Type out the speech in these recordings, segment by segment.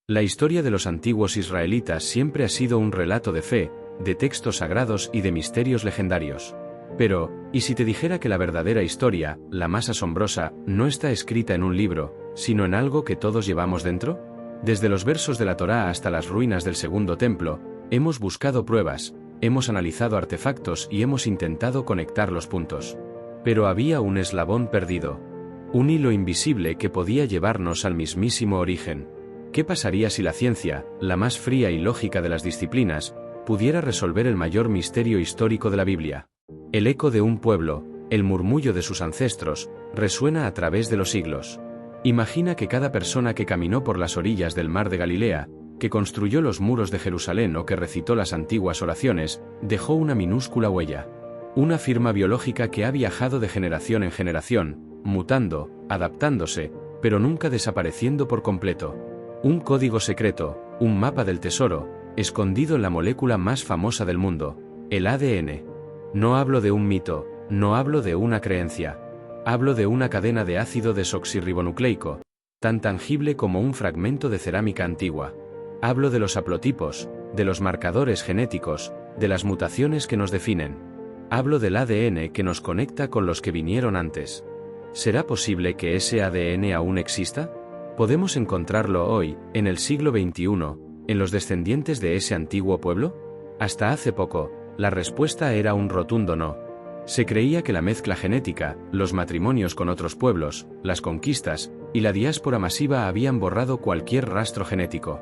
La historia de los antiguos israelitas siempre ha sido un relato de fe, de textos sagrados y de misterios legendarios. Pero, ¿y si te dijera que la verdadera historia, la más asombrosa, no está escrita en un libro, sino en algo que todos llevamos dentro? Desde los versos de la Torá hasta las ruinas del Segundo Templo, hemos buscado pruebas, hemos analizado artefactos y hemos intentado conectar los puntos. Pero había un eslabón perdido. Un hilo invisible que podía llevarnos al mismísimo origen. ¿Qué pasaría si la ciencia, la más fría y lógica de las disciplinas, pudiera resolver el mayor misterio histórico de la Biblia? El eco de un pueblo, el murmullo de sus ancestros, resuena a través de los siglos. Imagina que cada persona que caminó por las orillas del mar de Galilea, que construyó los muros de Jerusalén o que recitó las antiguas oraciones, dejó una minúscula huella. Una firma biológica que ha viajado de generación en generación, mutando, adaptándose, pero nunca desapareciendo por completo. Un código secreto, un mapa del tesoro, escondido en la molécula más famosa del mundo, el ADN. No hablo de un mito, no hablo de una creencia. Hablo de una cadena de ácido desoxirribonucleico, tan tangible como un fragmento de cerámica antigua. Hablo de los haplotipos, de los marcadores genéticos, de las mutaciones que nos definen. Hablo del ADN que nos conecta con los que vinieron antes. ¿Será posible que ese ADN aún exista? ¿Podemos encontrarlo hoy, en el siglo XXI, en los descendientes de ese antiguo pueblo? Hasta hace poco, la respuesta era un rotundo no. Se creía que la mezcla genética, los matrimonios con otros pueblos, las conquistas y la diáspora masiva habían borrado cualquier rastro genético.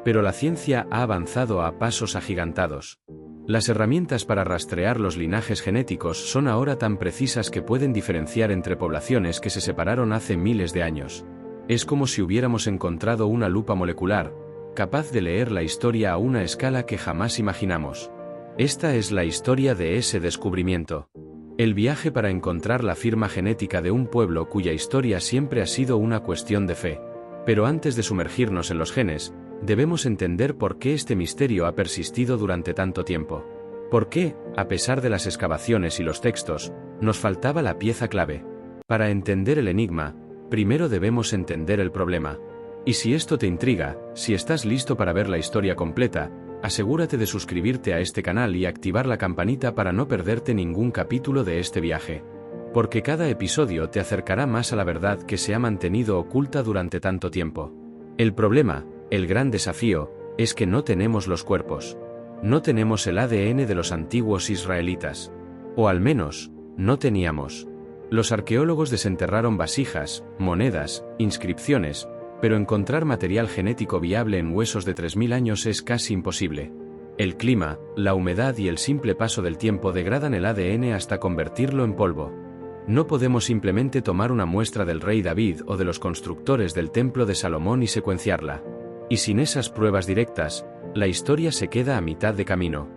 Pero la ciencia ha avanzado a pasos agigantados. Las herramientas para rastrear los linajes genéticos son ahora tan precisas que pueden diferenciar entre poblaciones que se separaron hace miles de años. Es como si hubiéramos encontrado una lupa molecular, capaz de leer la historia a una escala que jamás imaginamos. Esta es la historia de ese descubrimiento. El viaje para encontrar la firma genética de un pueblo cuya historia siempre ha sido una cuestión de fe. Pero antes de sumergirnos en los genes, debemos entender por qué este misterio ha persistido durante tanto tiempo. ¿Por qué, a pesar de las excavaciones y los textos, nos faltaba la pieza clave? Para entender el enigma, primero debemos entender el problema. Y si esto te intriga, si estás listo para ver la historia completa, asegúrate de suscribirte a este canal y activar la campanita para no perderte ningún capítulo de este viaje. Porque cada episodio te acercará más a la verdad que se ha mantenido oculta durante tanto tiempo. El problema, el gran desafío, es que no tenemos los cuerpos. No tenemos el ADN de los antiguos israelitas. O al menos, no teníamos. Los arqueólogos desenterraron vasijas, monedas, inscripciones, pero encontrar material genético viable en huesos de 3000 años es casi imposible. El clima, la humedad y el simple paso del tiempo degradan el ADN hasta convertirlo en polvo. No podemos simplemente tomar una muestra del rey David o de los constructores del templo de Salomón y secuenciarla. Y sin esas pruebas directas, la historia se queda a mitad de camino.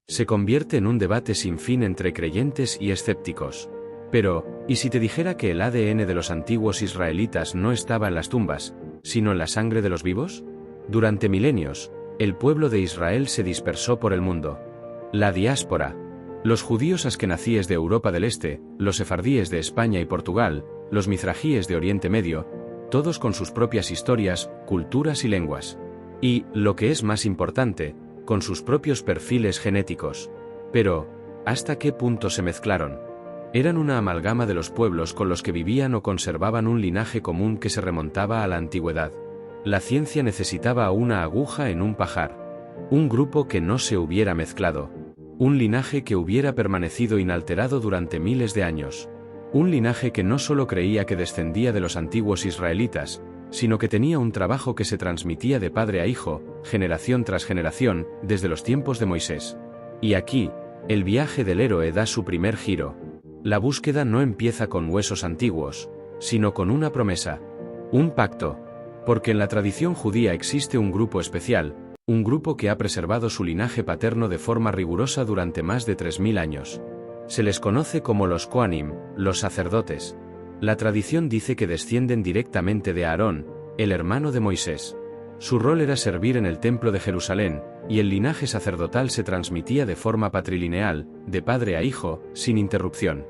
Se convierte en un debate sin fin entre creyentes y escépticos. Pero, ¿y si te dijera que el ADN de los antiguos israelitas no estaba en las tumbas, sino en la sangre de los vivos? Durante milenios, el pueblo de Israel se dispersó por el mundo. La diáspora. Los judíos askenazíes de Europa del Este, los sefardíes de España y Portugal, los mizrajíes de Oriente Medio, todos con sus propias historias, culturas y lenguas. Y, lo que es más importante, con sus propios perfiles genéticos. Pero, ¿hasta qué punto se mezclaron? Eran una amalgama de los pueblos con los que vivían o conservaban un linaje común que se remontaba a la antigüedad. La ciencia necesitaba una aguja en un pajar. Un grupo que no se hubiera mezclado. Un linaje que hubiera permanecido inalterado durante miles de años. Un linaje que no solo creía que descendía de los antiguos israelitas, sino que tenía un trabajo que se transmitía de padre a hijo, generación tras generación, desde los tiempos de Moisés. Y aquí, el viaje del héroe da su primer giro. La búsqueda no empieza con huesos antiguos, sino con una promesa. Un pacto. Porque en la tradición judía existe un grupo especial, un grupo que ha preservado su linaje paterno de forma rigurosa durante más de 3000 años. Se les conoce como los Kohanim, los sacerdotes. La tradición dice que descienden directamente de Aarón, el hermano de Moisés. Su rol era servir en el templo de Jerusalén, y el linaje sacerdotal se transmitía de forma patrilineal, de padre a hijo, sin interrupción.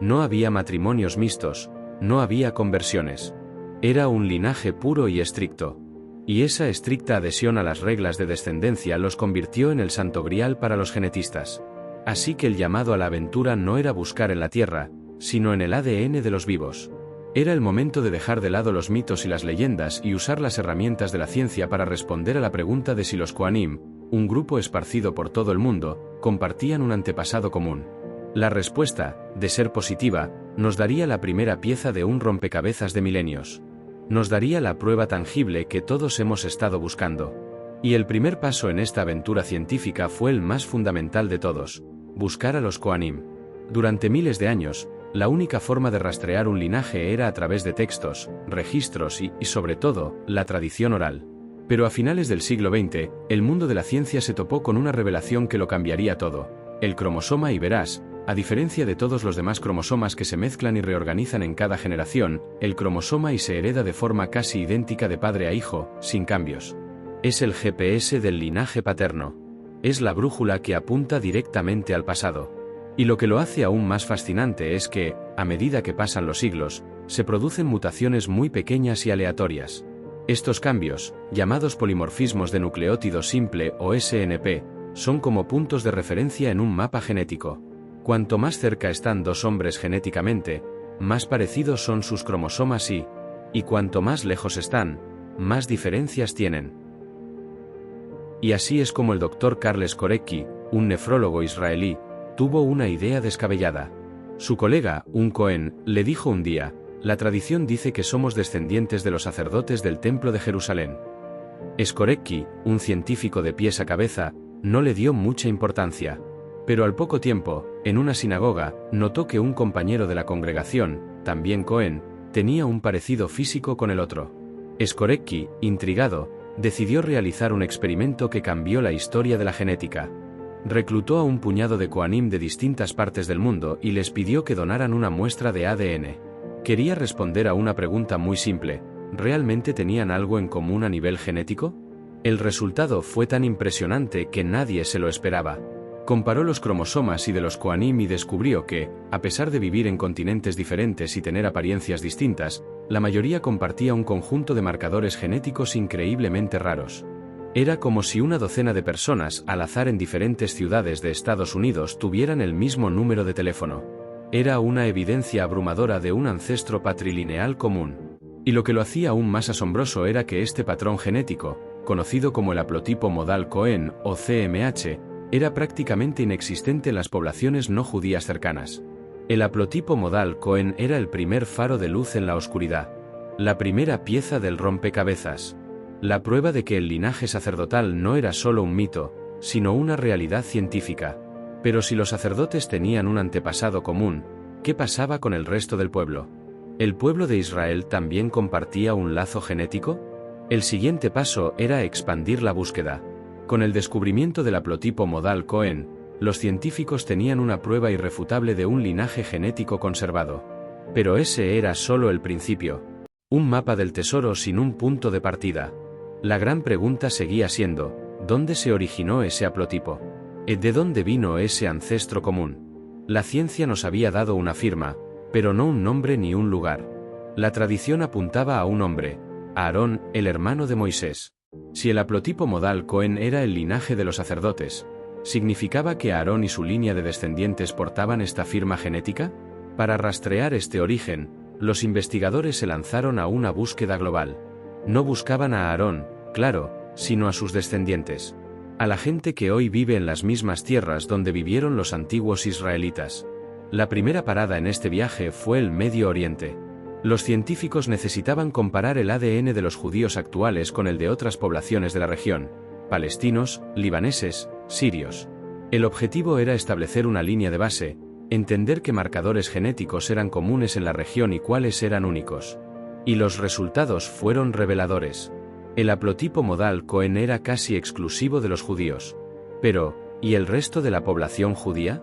No había matrimonios mixtos, no había conversiones. Era un linaje puro y estricto. y esa estricta adhesión a las reglas de descendencia los convirtió en el santo grial para los genetistas. Así que el llamado a la aventura no era buscar en la Tierra, sino en el ADN de los vivos. Era el momento de dejar de lado los mitos y las leyendas y usar las herramientas de la ciencia para responder a la pregunta de si los Kohanim, un grupo esparcido por todo el mundo, compartían un antepasado común. La respuesta, de ser positiva, nos daría la primera pieza de un rompecabezas de milenios. Nos daría la prueba tangible que todos hemos estado buscando. Y el primer paso en esta aventura científica fue el más fundamental de todos: buscar a los Kohanim. Durante miles de años, la única forma de rastrear un linaje era a través de textos, registros y, sobre todo, la tradición oral. Pero a finales del siglo XX, el mundo de la ciencia se topó con una revelación que lo cambiaría todo: el cromosoma. Y verás, a diferencia de todos los demás cromosomas que se mezclan y reorganizan en cada generación, el cromosoma y se hereda de forma casi idéntica de padre a hijo, sin cambios. Es el GPS del linaje paterno. Es la brújula que apunta directamente al pasado. Y lo que lo hace aún más fascinante es que, a medida que pasan los siglos, se producen mutaciones muy pequeñas y aleatorias. Estos cambios, llamados polimorfismos de nucleótido simple o SNP, son como puntos de referencia en un mapa genético. Cuanto más cerca están dos hombres genéticamente, más parecidos son sus cromosomas y cuanto más lejos están, más diferencias tienen. Y así es como el Dr. Carles Korecki, un nefrólogo israelí, tuvo una idea descabellada. Su colega, un Cohen, le dijo un día: la tradición dice que somos descendientes de los sacerdotes del Templo de Jerusalén. Korecki, un científico de pies a cabeza, no le dio mucha importancia. Pero al poco tiempo, en una sinagoga, notó que un compañero de la congregación, también Cohen, tenía un parecido físico con el otro. Korecki, intrigado, decidió realizar un experimento que cambió la historia de la genética. Reclutó a un puñado de Kohanim de distintas partes del mundo y les pidió que donaran una muestra de ADN. Quería responder a una pregunta muy simple: ¿realmente tenían algo en común a nivel genético? El resultado fue tan impresionante que nadie se lo esperaba. Comparó los cromosomas y de los Kohanim y descubrió que, a pesar de vivir en continentes diferentes y tener apariencias distintas, la mayoría compartía un conjunto de marcadores genéticos increíblemente raros. Era como si una docena de personas al azar en diferentes ciudades de Estados Unidos tuvieran el mismo número de teléfono. Era una evidencia abrumadora de un ancestro patrilineal común. Y lo que lo hacía aún más asombroso era que este patrón genético, conocido como el haplotipo modal Cohen o CMH, era prácticamente inexistente en las poblaciones no judías cercanas. El haplotipo modal Cohen era el primer faro de luz en la oscuridad. La primera pieza del rompecabezas. La prueba de que el linaje sacerdotal no era solo un mito, sino una realidad científica. Pero si los sacerdotes tenían un antepasado común, ¿qué pasaba con el resto del pueblo? ¿El pueblo de Israel también compartía un lazo genético? El siguiente paso era expandir la búsqueda. Con el descubrimiento del haplotipo modal Cohen, los científicos tenían una prueba irrefutable de un linaje genético conservado. Pero ese era solo el principio. Un mapa del tesoro sin un punto de partida. La gran pregunta seguía siendo: ¿dónde se originó ese haplotipo? ¿De dónde vino ese ancestro común? La ciencia nos había dado una firma, pero no un nombre ni un lugar. La tradición apuntaba a un hombre: Aarón, el hermano de Moisés. Si el haplotipo modal Cohen era el linaje de los sacerdotes, ¿significaba que Aarón y su línea de descendientes portaban esta firma genética? Para rastrear este origen, los investigadores se lanzaron a una búsqueda global. No buscaban a Aarón, claro, sino a sus descendientes. A la gente que hoy vive en las mismas tierras donde vivieron los antiguos israelitas. La primera parada en este viaje fue el Medio Oriente. Los científicos necesitaban comparar el ADN de los judíos actuales con el de otras poblaciones de la región: palestinos, libaneses, sirios. El objetivo era establecer una línea de base, entender qué marcadores genéticos eran comunes en la región y cuáles eran únicos. Y los resultados fueron reveladores. El haplotipo modal Cohen era casi exclusivo de los judíos. Pero, ¿y el resto de la población judía?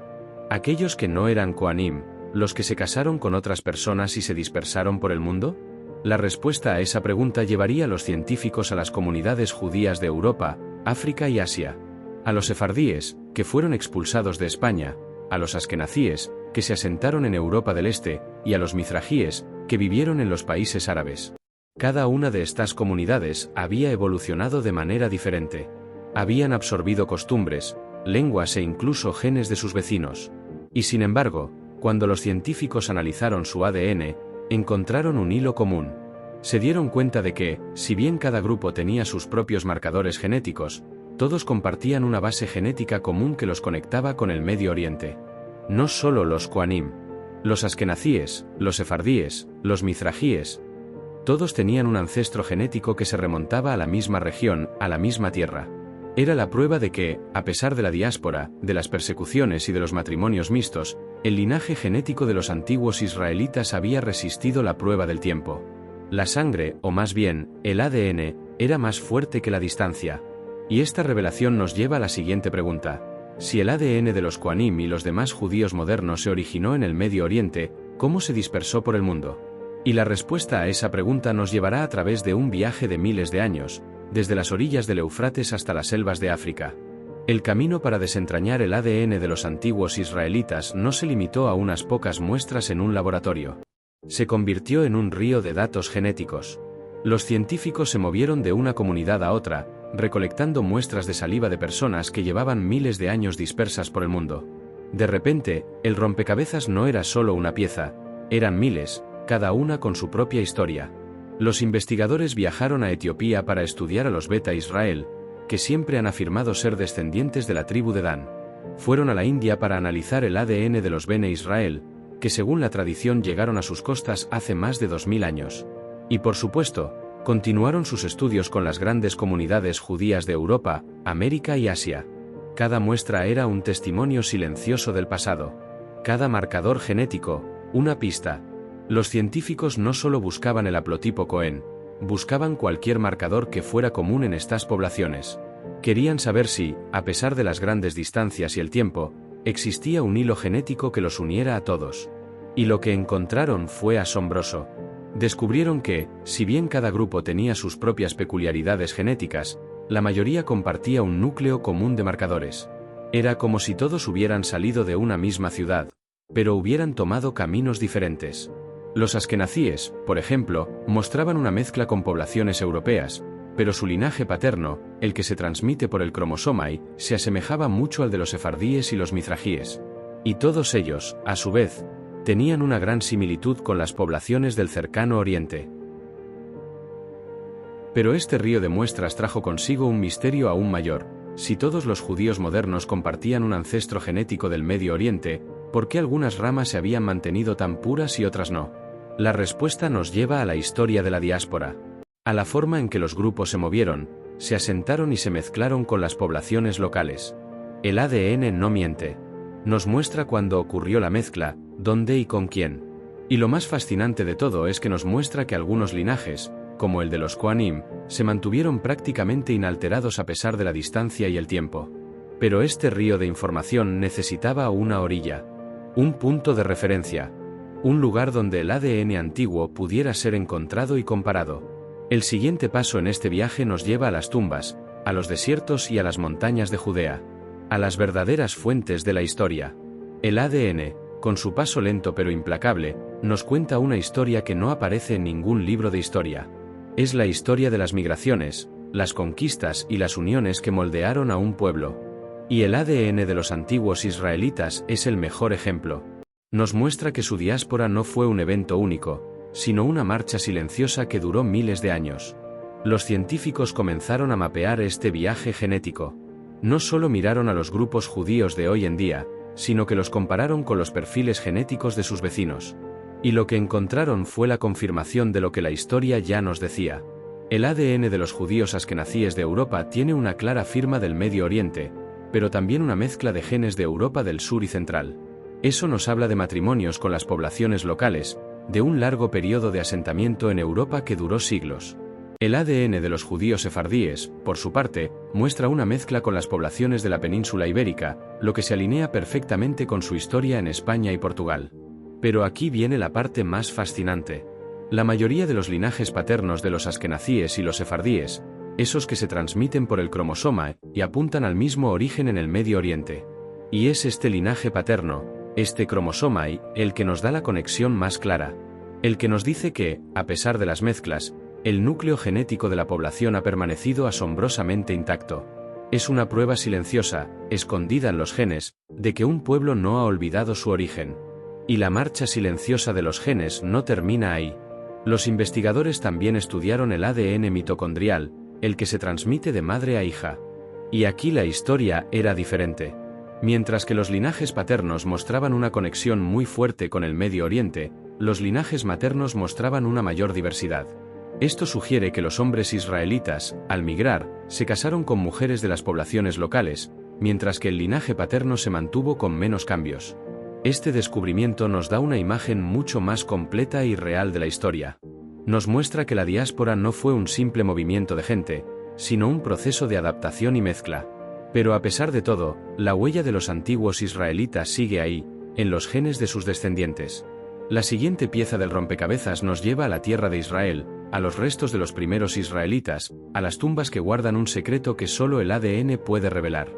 ¿Aquellos que no eran Kohanim, los que se casaron con otras personas y se dispersaron por el mundo? La respuesta a esa pregunta llevaría a los científicos a las comunidades judías de Europa, África y Asia. A los sefardíes, que fueron expulsados de España, a los askenazíes, que se asentaron en Europa del Este, y a los mizrajíes, que vivieron en los países árabes. Cada una de estas comunidades había evolucionado de manera diferente. Habían absorbido costumbres, lenguas e incluso genes de sus vecinos. Y sin embargo, cuando los científicos analizaron su ADN, encontraron un hilo común. Se dieron cuenta de que, si bien cada grupo tenía sus propios marcadores genéticos, todos compartían una base genética común que los conectaba con el Medio Oriente. No solo los Kohanim, los askenazíes, los sefardíes, los mizrajíes, todos tenían un ancestro genético que se remontaba a la misma región, a la misma tierra. Era la prueba de que, a pesar de la diáspora, de las persecuciones y de los matrimonios mixtos, el linaje genético de los antiguos israelitas había resistido la prueba del tiempo. La sangre, o más bien, el ADN, era más fuerte que la distancia. Y esta revelación nos lleva a la siguiente pregunta. Si el ADN de los Kohanim y los demás judíos modernos se originó en el Medio Oriente, ¿cómo se dispersó por el mundo? Y la respuesta a esa pregunta nos llevará a través de un viaje de miles de años, desde las orillas del Éufrates hasta las selvas de África. El camino para desentrañar el ADN de los antiguos israelitas no se limitó a unas pocas muestras en un laboratorio. Se convirtió en un río de datos genéticos. Los científicos se movieron de una comunidad a otra, recolectando muestras de saliva de personas que llevaban miles de años dispersas por el mundo. De repente, el rompecabezas no era solo una pieza, eran miles, cada una con su propia historia. Los investigadores viajaron a Etiopía para estudiar a los Beta Israel, que siempre han afirmado ser descendientes de la tribu de Dan. Fueron a la India para analizar el ADN de los Bene Israel, que según la tradición llegaron a sus costas hace más de 2000 años. Y por supuesto, continuaron sus estudios con las grandes comunidades judías de Europa, América y Asia. Cada muestra era un testimonio silencioso del pasado. Cada marcador genético, una pista. Los científicos no solo buscaban el haplotipo Cohen, buscaban cualquier marcador que fuera común en estas poblaciones. Querían saber si, a pesar de las grandes distancias y el tiempo, existía un hilo genético que los uniera a todos. Y lo que encontraron fue asombroso. Descubrieron que, si bien cada grupo tenía sus propias peculiaridades genéticas, la mayoría compartía un núcleo común de marcadores. Era como si todos hubieran salido de una misma ciudad, pero hubieran tomado caminos diferentes. Los askenazíes, por ejemplo, mostraban una mezcla con poblaciones europeas, pero su linaje paterno, el que se transmite por el cromosoma Y, se asemejaba mucho al de los sefardíes y los mizrajíes. Y todos ellos, a su vez, tenían una gran similitud con las poblaciones del cercano Oriente. Pero este río de muestras trajo consigo un misterio aún mayor. Si todos los judíos modernos compartían un ancestro genético del Medio Oriente, ¿por qué algunas ramas se habían mantenido tan puras y otras no? La respuesta nos lleva a la historia de la diáspora, a la forma en que los grupos se movieron, se asentaron y se mezclaron con las poblaciones locales. El ADN no miente. Nos muestra cuándo ocurrió la mezcla, dónde y con quién. Y lo más fascinante de todo es que nos muestra que algunos linajes, como el de los Kohanim, se mantuvieron prácticamente inalterados a pesar de la distancia y el tiempo. Pero este río de información necesitaba una orilla, un punto de referencia, un lugar donde el ADN antiguo pudiera ser encontrado y comparado. El siguiente paso en este viaje nos lleva a las tumbas, a los desiertos y a las montañas de Judea, a las verdaderas fuentes de la historia. El ADN, con su paso lento pero implacable, nos cuenta una historia que no aparece en ningún libro de historia. Es la historia de las migraciones, las conquistas y las uniones que moldearon a un pueblo. Y el ADN de los antiguos israelitas es el mejor ejemplo. Nos muestra que su diáspora no fue un evento único, sino una marcha silenciosa que duró miles de años. Los científicos comenzaron a mapear este viaje genético. No solo miraron a los grupos judíos de hoy en día, sino que los compararon con los perfiles genéticos de sus vecinos. Y lo que encontraron fue la confirmación de lo que la historia ya nos decía. El ADN de los judíos askenazíes de Europa tiene una clara firma del Medio Oriente, pero también una mezcla de genes de Europa del Sur y Central. Eso nos habla de matrimonios con las poblaciones locales, de un largo periodo de asentamiento en Europa que duró siglos. El ADN de los judíos sefardíes, por su parte, muestra una mezcla con las poblaciones de la península ibérica, lo que se alinea perfectamente con su historia en España y Portugal. Pero aquí viene la parte más fascinante. La mayoría de los linajes paternos de los askenazíes y los sefardíes, esos que se transmiten por el cromosoma y apuntan al mismo origen en el Medio Oriente. Y es este linaje paterno, este cromosoma Y, el que nos da la conexión más clara. El que nos dice que, a pesar de las mezclas, el núcleo genético de la población ha permanecido asombrosamente intacto. Es una prueba silenciosa, escondida en los genes, de que un pueblo no ha olvidado su origen. Y la marcha silenciosa de los genes no termina ahí. Los investigadores también estudiaron el ADN mitocondrial, el que se transmite de madre a hija. Y aquí la historia era diferente. Mientras que los linajes paternos mostraban una conexión muy fuerte con el Medio Oriente, los linajes maternos mostraban una mayor diversidad. Esto sugiere que los hombres israelitas, al migrar, se casaron con mujeres de las poblaciones locales, mientras que el linaje paterno se mantuvo con menos cambios. Este descubrimiento nos da una imagen mucho más completa y real de la historia. Nos muestra que la diáspora no fue un simple movimiento de gente, sino un proceso de adaptación y mezcla. Pero a pesar de todo, la huella de los antiguos israelitas sigue ahí, en los genes de sus descendientes. La siguiente pieza del rompecabezas nos lleva a la tierra de Israel, a los restos de los primeros israelitas, a las tumbas que guardan un secreto que solo el ADN puede revelar.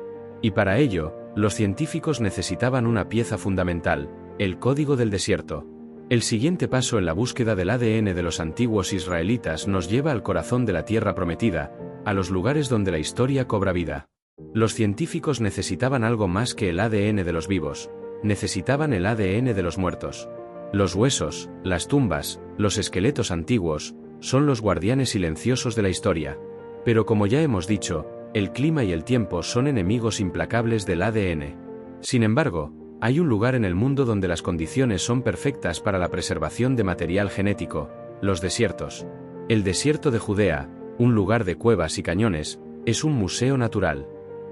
Y para ello, los científicos necesitaban una pieza fundamental, el código del desierto. El siguiente paso en la búsqueda del ADN de los antiguos israelitas nos lleva al corazón de la tierra prometida, a los lugares donde la historia cobra vida. Los científicos necesitaban algo más que el ADN de los vivos, necesitaban el ADN de los muertos. Los huesos, las tumbas, los esqueletos antiguos, son los guardianes silenciosos de la historia. Pero como ya hemos dicho, el clima y el tiempo son enemigos implacables del ADN. Sin embargo, hay un lugar en el mundo donde las condiciones son perfectas para la preservación de material genético: los desiertos. El desierto de Judea, un lugar de cuevas y cañones, es un museo natural.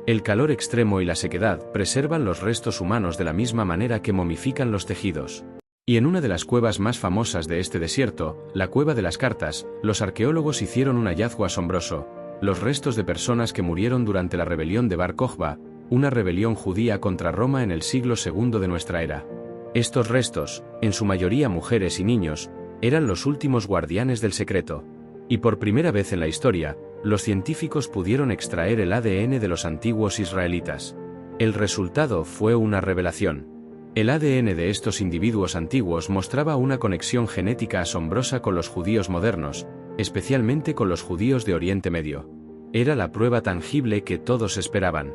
El calor extremo y la sequedad preservan los restos humanos de la misma manera que momifican los tejidos. Y en una de las cuevas más famosas de este desierto, la Cueva de las Cartas, los arqueólogos hicieron un hallazgo asombroso: los restos de personas que murieron durante la rebelión de Bar Kokhba, una rebelión judía contra Roma en el siglo II de nuestra era. Estos restos, en su mayoría mujeres y niños, eran los últimos guardianes del secreto. Y por primera vez en la historia, los científicos pudieron extraer el ADN de los antiguos israelitas. El resultado fue una revelación. El ADN de estos individuos antiguos mostraba una conexión genética asombrosa con los judíos modernos, especialmente con los judíos de Oriente Medio. Era la prueba tangible que todos esperaban.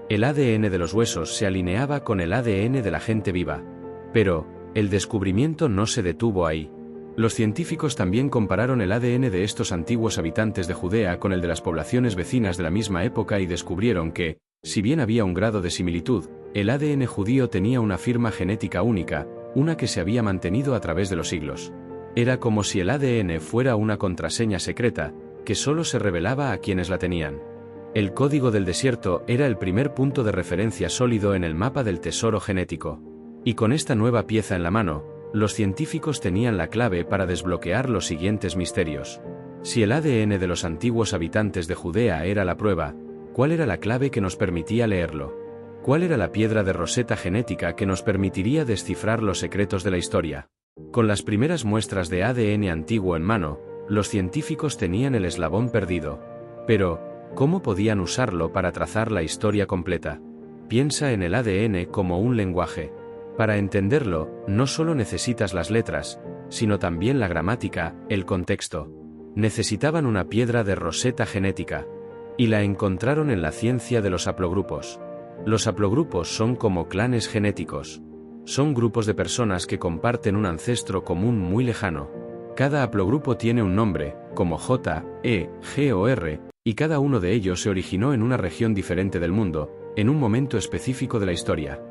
El ADN de los huesos se alineaba con el ADN de la gente viva. Pero, el descubrimiento no se detuvo ahí. Los científicos también compararon el ADN de estos antiguos habitantes de Judea con el de las poblaciones vecinas de la misma época y descubrieron que, si bien había un grado de similitud, el ADN judío tenía una firma genética única, una que se había mantenido a través de los siglos. Era como si el ADN fuera una contraseña secreta, que solo se revelaba a quienes la tenían. El código del desierto era el primer punto de referencia sólido en el mapa del tesoro genético. Y con esta nueva pieza en la mano, los científicos tenían la clave para desbloquear los siguientes misterios. Si el ADN de los antiguos habitantes de Judea era la prueba, ¿cuál era la clave que nos permitía leerlo? ¿Cuál era la piedra de Roseta genética que nos permitiría descifrar los secretos de la historia? Con las primeras muestras de ADN antiguo en mano, los científicos tenían el eslabón perdido. Pero, ¿cómo podían usarlo para trazar la historia completa? Piensa en el ADN como un lenguaje. Para entenderlo, no solo necesitas las letras, sino también la gramática, el contexto. Necesitaban una piedra de Roseta genética. Y la encontraron en la ciencia de los haplogrupos. Los haplogrupos son como clanes genéticos. Son grupos de personas que comparten un ancestro común muy lejano. Cada haplogrupo tiene un nombre, como J, E, G o R, y cada uno de ellos se originó en una región diferente del mundo, en un momento específico de la historia.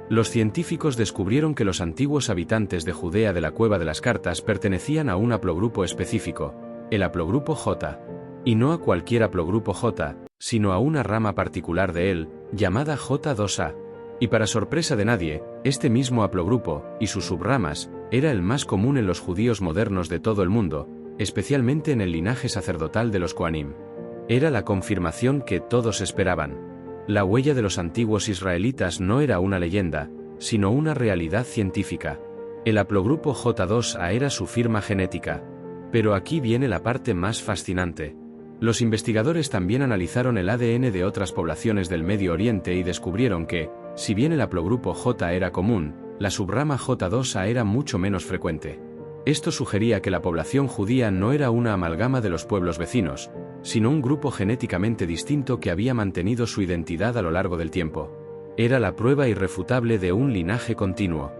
Los científicos descubrieron que los antiguos habitantes de Judea de la Cueva de las Cartas pertenecían a un haplogrupo específico, el haplogrupo J. Y no a cualquier haplogrupo J, sino a una rama particular de él, llamada J2A. Y para sorpresa de nadie, este mismo haplogrupo, y sus subramas, era el más común en los judíos modernos de todo el mundo, especialmente en el linaje sacerdotal de los Kohanim. Era la confirmación que todos esperaban. La huella de los antiguos israelitas no era una leyenda, sino una realidad científica. El haplogrupo J2A era su firma genética. Pero aquí viene la parte más fascinante. Los investigadores también analizaron el ADN de otras poblaciones del Medio Oriente y descubrieron que, si bien el haplogrupo J era común, la subrama J2A era mucho menos frecuente. Esto sugería que la población judía no era una amalgama de los pueblos vecinos, sino un grupo genéticamente distinto que había mantenido su identidad a lo largo del tiempo. Era la prueba irrefutable de un linaje continuo.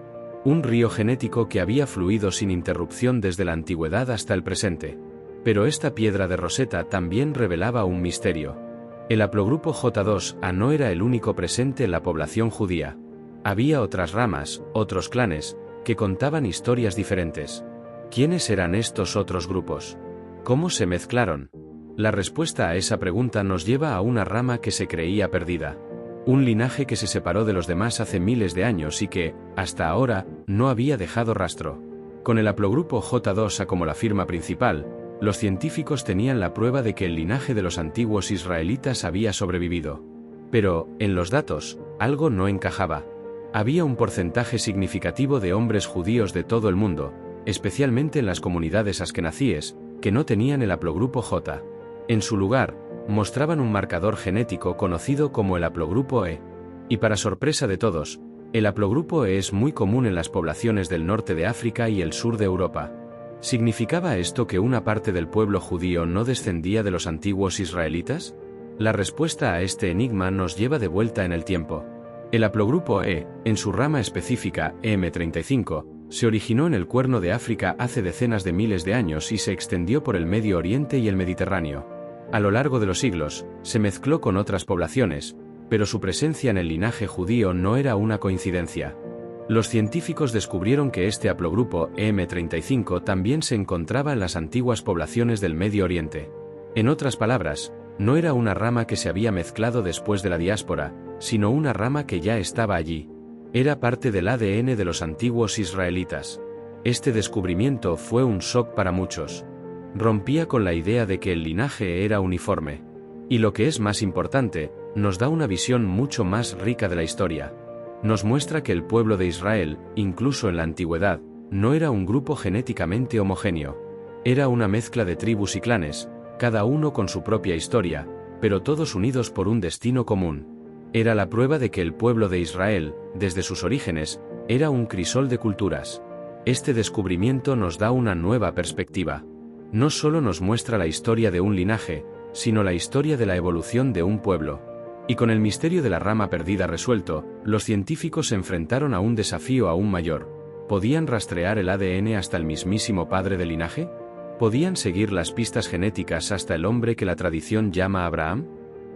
Un río genético que había fluido sin interrupción desde la antigüedad hasta el presente. Pero esta piedra de Rosetta también revelaba un misterio. El haplogrupo J2A no era el único presente en la población judía. Había otras ramas, otros clanes, que contaban historias diferentes. ¿Quiénes eran estos otros grupos? ¿Cómo se mezclaron? La respuesta a esa pregunta nos lleva a una rama que se creía perdida. Un linaje que se separó de los demás hace miles de años y que, hasta ahora, no había dejado rastro. Con el haplogrupo J2A como la firma principal, los científicos tenían la prueba de que el linaje de los antiguos israelitas había sobrevivido. Pero, en los datos, algo no encajaba. Había un porcentaje significativo de hombres judíos de todo el mundo, especialmente en las comunidades askenazíes, que no tenían el haplogrupo J. En su lugar, mostraban un marcador genético conocido como el haplogrupo E. Y para sorpresa de todos, el haplogrupo E es muy común en las poblaciones del norte de África y el sur de Europa. ¿Significaba esto que una parte del pueblo judío no descendía de los antiguos israelitas? La respuesta a este enigma nos lleva de vuelta en el tiempo. El haplogrupo E, en su rama específica, EM35, se originó en el Cuerno de África hace decenas de miles de años y se extendió por el Medio Oriente y el Mediterráneo. A lo largo de los siglos, se mezcló con otras poblaciones, pero su presencia en el linaje judío no era una coincidencia. Los científicos descubrieron que este haplogrupo EM35 también se encontraba en las antiguas poblaciones del Medio Oriente. En otras palabras, no era una rama que se había mezclado después de la diáspora, sino una rama que ya estaba allí. Era parte del ADN de los antiguos israelitas. Este descubrimiento fue un shock para muchos. Rompía con la idea de que el linaje era uniforme. Y lo que es más importante, nos da una visión mucho más rica de la historia. Nos muestra que el pueblo de Israel, incluso en la antigüedad, no era un grupo genéticamente homogéneo. Era una mezcla de tribus y clanes, cada uno con su propia historia, pero todos unidos por un destino común. Era la prueba de que el pueblo de Israel, desde sus orígenes, era un crisol de culturas. Este descubrimiento nos da una nueva perspectiva. No solo nos muestra la historia de un linaje, sino la historia de la evolución de un pueblo. Y con el misterio de la rama perdida resuelto, los científicos se enfrentaron a un desafío aún mayor. ¿Podían rastrear el ADN hasta el mismísimo padre del linaje? ¿Podían seguir las pistas genéticas hasta el hombre que la tradición llama Abraham?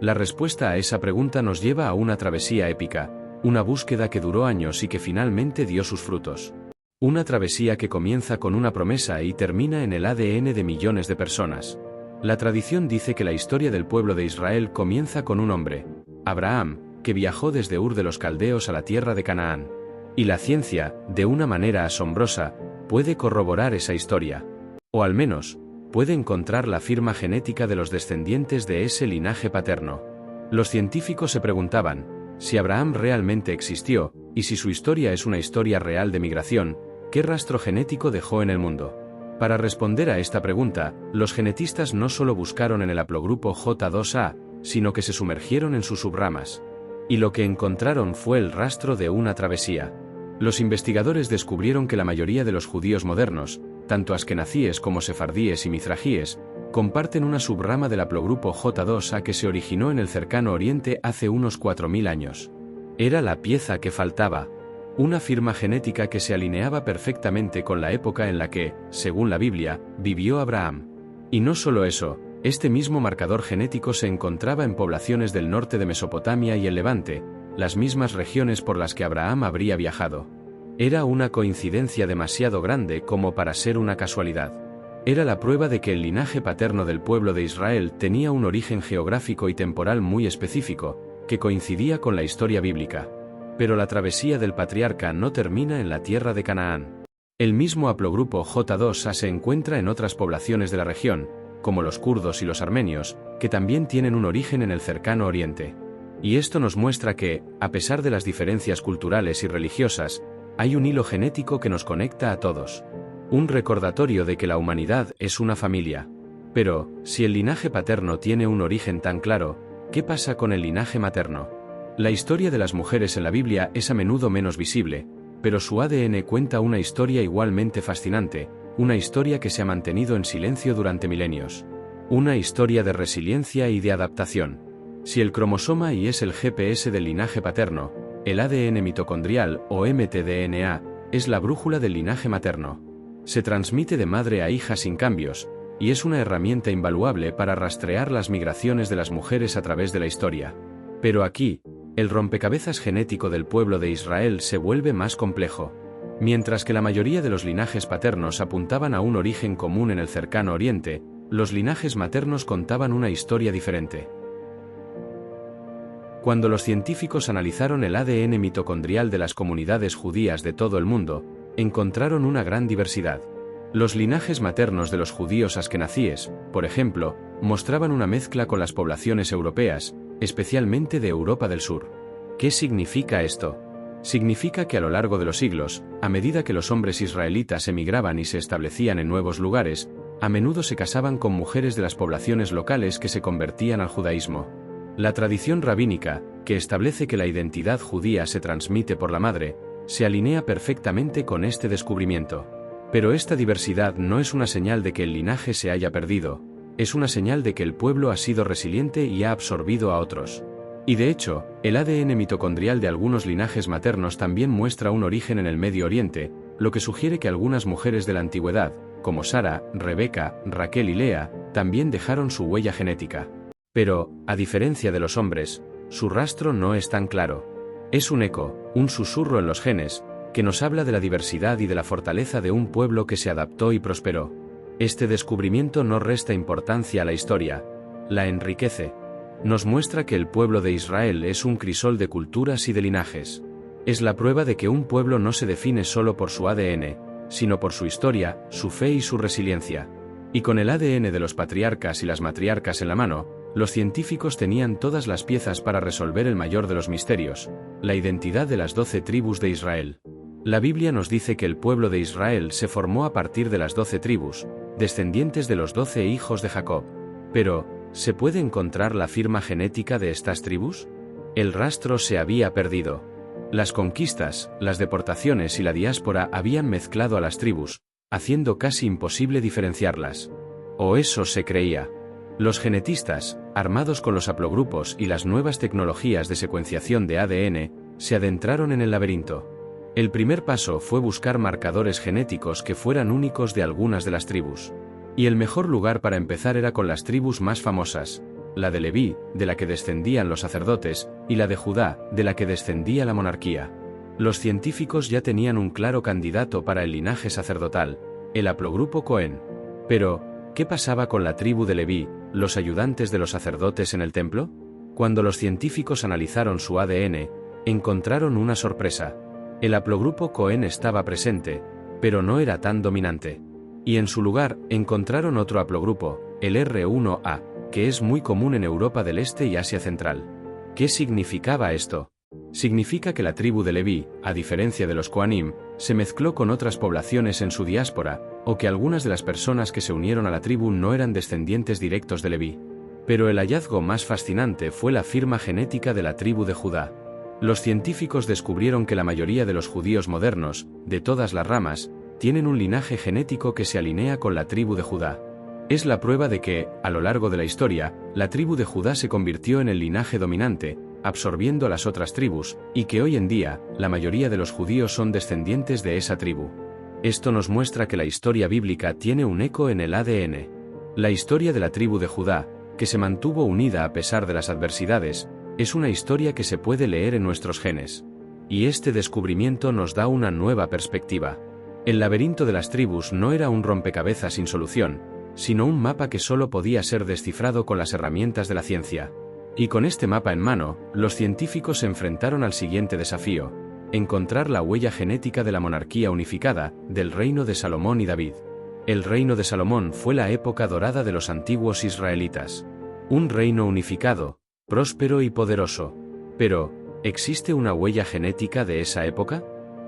La respuesta a esa pregunta nos lleva a una travesía épica, una búsqueda que duró años y que finalmente dio sus frutos. Una travesía que comienza con una promesa y termina en el ADN de millones de personas. La tradición dice que la historia del pueblo de Israel comienza con un hombre, Abraham, que viajó desde Ur de los Caldeos a la tierra de Canaán. Y la ciencia, de una manera asombrosa, puede corroborar esa historia. O al menos, puede encontrar la firma genética de los descendientes de ese linaje paterno. Los científicos se preguntaban, si Abraham realmente existió, y si su historia es una historia real de migración, ¿qué rastro genético dejó en el mundo? Para responder a esta pregunta, los genetistas no solo buscaron en el haplogrupo J2A, sino que se sumergieron en sus subramas. Y lo que encontraron fue el rastro de una travesía. Los investigadores descubrieron que la mayoría de los judíos modernos, tanto askenazíes como sefardíes y mizrahíes, comparten una subrama del haplogrupo J2A que se originó en el cercano Oriente hace unos 4000 años. Era la pieza que faltaba. Una firma genética que se alineaba perfectamente con la época en la que, según la Biblia, vivió Abraham. Y no solo eso, este mismo marcador genético se encontraba en poblaciones del norte de Mesopotamia y el Levante, las mismas regiones por las que Abraham habría viajado. Era una coincidencia demasiado grande como para ser una casualidad. Era la prueba de que el linaje paterno del pueblo de Israel tenía un origen geográfico y temporal muy específico, que coincidía con la historia bíblica. Pero la travesía del patriarca no termina en la tierra de Canaán. El mismo haplogrupo J2A se encuentra en otras poblaciones de la región, como los kurdos y los armenios, que también tienen un origen en el cercano Oriente. Y esto nos muestra que, a pesar de las diferencias culturales y religiosas, hay un hilo genético que nos conecta a todos. Un recordatorio de que la humanidad es una familia. Pero, si el linaje paterno tiene un origen tan claro, ¿qué pasa con el linaje materno? La historia de las mujeres en la Biblia es a menudo menos visible, pero su ADN cuenta una historia igualmente fascinante, una historia que se ha mantenido en silencio durante milenios. Una historia de resiliencia y de adaptación. Si el cromosoma Y es el GPS del linaje paterno, el ADN mitocondrial, o mtDNA, es la brújula del linaje materno. Se transmite de madre a hija sin cambios, y es una herramienta invaluable para rastrear las migraciones de las mujeres a través de la historia. Pero aquí, el rompecabezas genético del pueblo de Israel se vuelve más complejo. Mientras que la mayoría de los linajes paternos apuntaban a un origen común en el cercano Oriente, los linajes maternos contaban una historia diferente. Cuando los científicos analizaron el ADN mitocondrial de las comunidades judías de todo el mundo, encontraron una gran diversidad. Los linajes maternos de los judíos askenazíes, por ejemplo, mostraban una mezcla con las poblaciones europeas, especialmente de Europa del Sur. ¿Qué significa esto? Significa que a lo largo de los siglos, a medida que los hombres israelitas emigraban y se establecían en nuevos lugares, a menudo se casaban con mujeres de las poblaciones locales que se convertían al judaísmo. La tradición rabínica, que establece que la identidad judía se transmite por la madre, se alinea perfectamente con este descubrimiento. Pero esta diversidad no es una señal de que el linaje se haya perdido, es una señal de que el pueblo ha sido resiliente y ha absorbido a otros. Y de hecho, el ADN mitocondrial de algunos linajes maternos también muestra un origen en el Medio Oriente, lo que sugiere que algunas mujeres de la antigüedad, como Sara, Rebeca, Raquel y Lea, también dejaron su huella genética. Pero, a diferencia de los hombres, su rastro no es tan claro. Es un eco, un susurro en los genes, que nos habla de la diversidad y de la fortaleza de un pueblo que se adaptó y prosperó. Este descubrimiento no resta importancia a la historia, la enriquece. Nos muestra que el pueblo de Israel es un crisol de culturas y de linajes. Es la prueba de que un pueblo no se define solo por su ADN, sino por su historia, su fe y su resiliencia. Y con el ADN de los patriarcas y las matriarcas en la mano, los científicos tenían todas las piezas para resolver el mayor de los misterios, la identidad de las 12 tribus de Israel. La Biblia nos dice que el pueblo de Israel se formó a partir de las 12 tribus, descendientes de los 12 hijos de Jacob. Pero, ¿se puede encontrar la firma genética de estas tribus? El rastro se había perdido. Las conquistas, las deportaciones y la diáspora habían mezclado a las tribus, haciendo casi imposible diferenciarlas. O eso se creía. Los genetistas, armados con los haplogrupos y las nuevas tecnologías de secuenciación de ADN, se adentraron en el laberinto. El primer paso fue buscar marcadores genéticos que fueran únicos de algunas de las tribus. Y el mejor lugar para empezar era con las tribus más famosas, la de Leví, de la que descendían los sacerdotes, y la de Judá, de la que descendía la monarquía. Los científicos ya tenían un claro candidato para el linaje sacerdotal, el haplogrupo Cohen. Pero, ¿qué pasaba con la tribu de Leví, los ayudantes de los sacerdotes en el templo? Cuando los científicos analizaron su ADN, encontraron una sorpresa. El haplogrupo Cohen estaba presente, pero no era tan dominante. Y en su lugar, encontraron otro haplogrupo, el R1A, que es muy común en Europa del Este y Asia Central. ¿Qué significaba esto? Significa que la tribu de Leví, a diferencia de los Kohanim, se mezcló con otras poblaciones en su diáspora, o que algunas de las personas que se unieron a la tribu no eran descendientes directos de Leví. Pero el hallazgo más fascinante fue la firma genética de la tribu de Judá. Los científicos descubrieron que la mayoría de los judíos modernos, de todas las ramas, tienen un linaje genético que se alinea con la tribu de Judá. Es la prueba de que, a lo largo de la historia, la tribu de Judá se convirtió en el linaje dominante, absorbiendo a las otras tribus, y que hoy en día, la mayoría de los judíos son descendientes de esa tribu. Esto nos muestra que la historia bíblica tiene un eco en el ADN. La historia de la tribu de Judá, que se mantuvo unida a pesar de las adversidades, es una historia que se puede leer en nuestros genes. Y este descubrimiento nos da una nueva perspectiva. El laberinto de las tribus no era un rompecabezas sin solución, sino un mapa que solo podía ser descifrado con las herramientas de la ciencia. Y con este mapa en mano, los científicos se enfrentaron al siguiente desafío: encontrar la huella genética de la monarquía unificada, del reino de Salomón y David. El reino de Salomón fue la época dorada de los antiguos israelitas. Un reino unificado, próspero y poderoso. Pero, ¿existe una huella genética de esa época?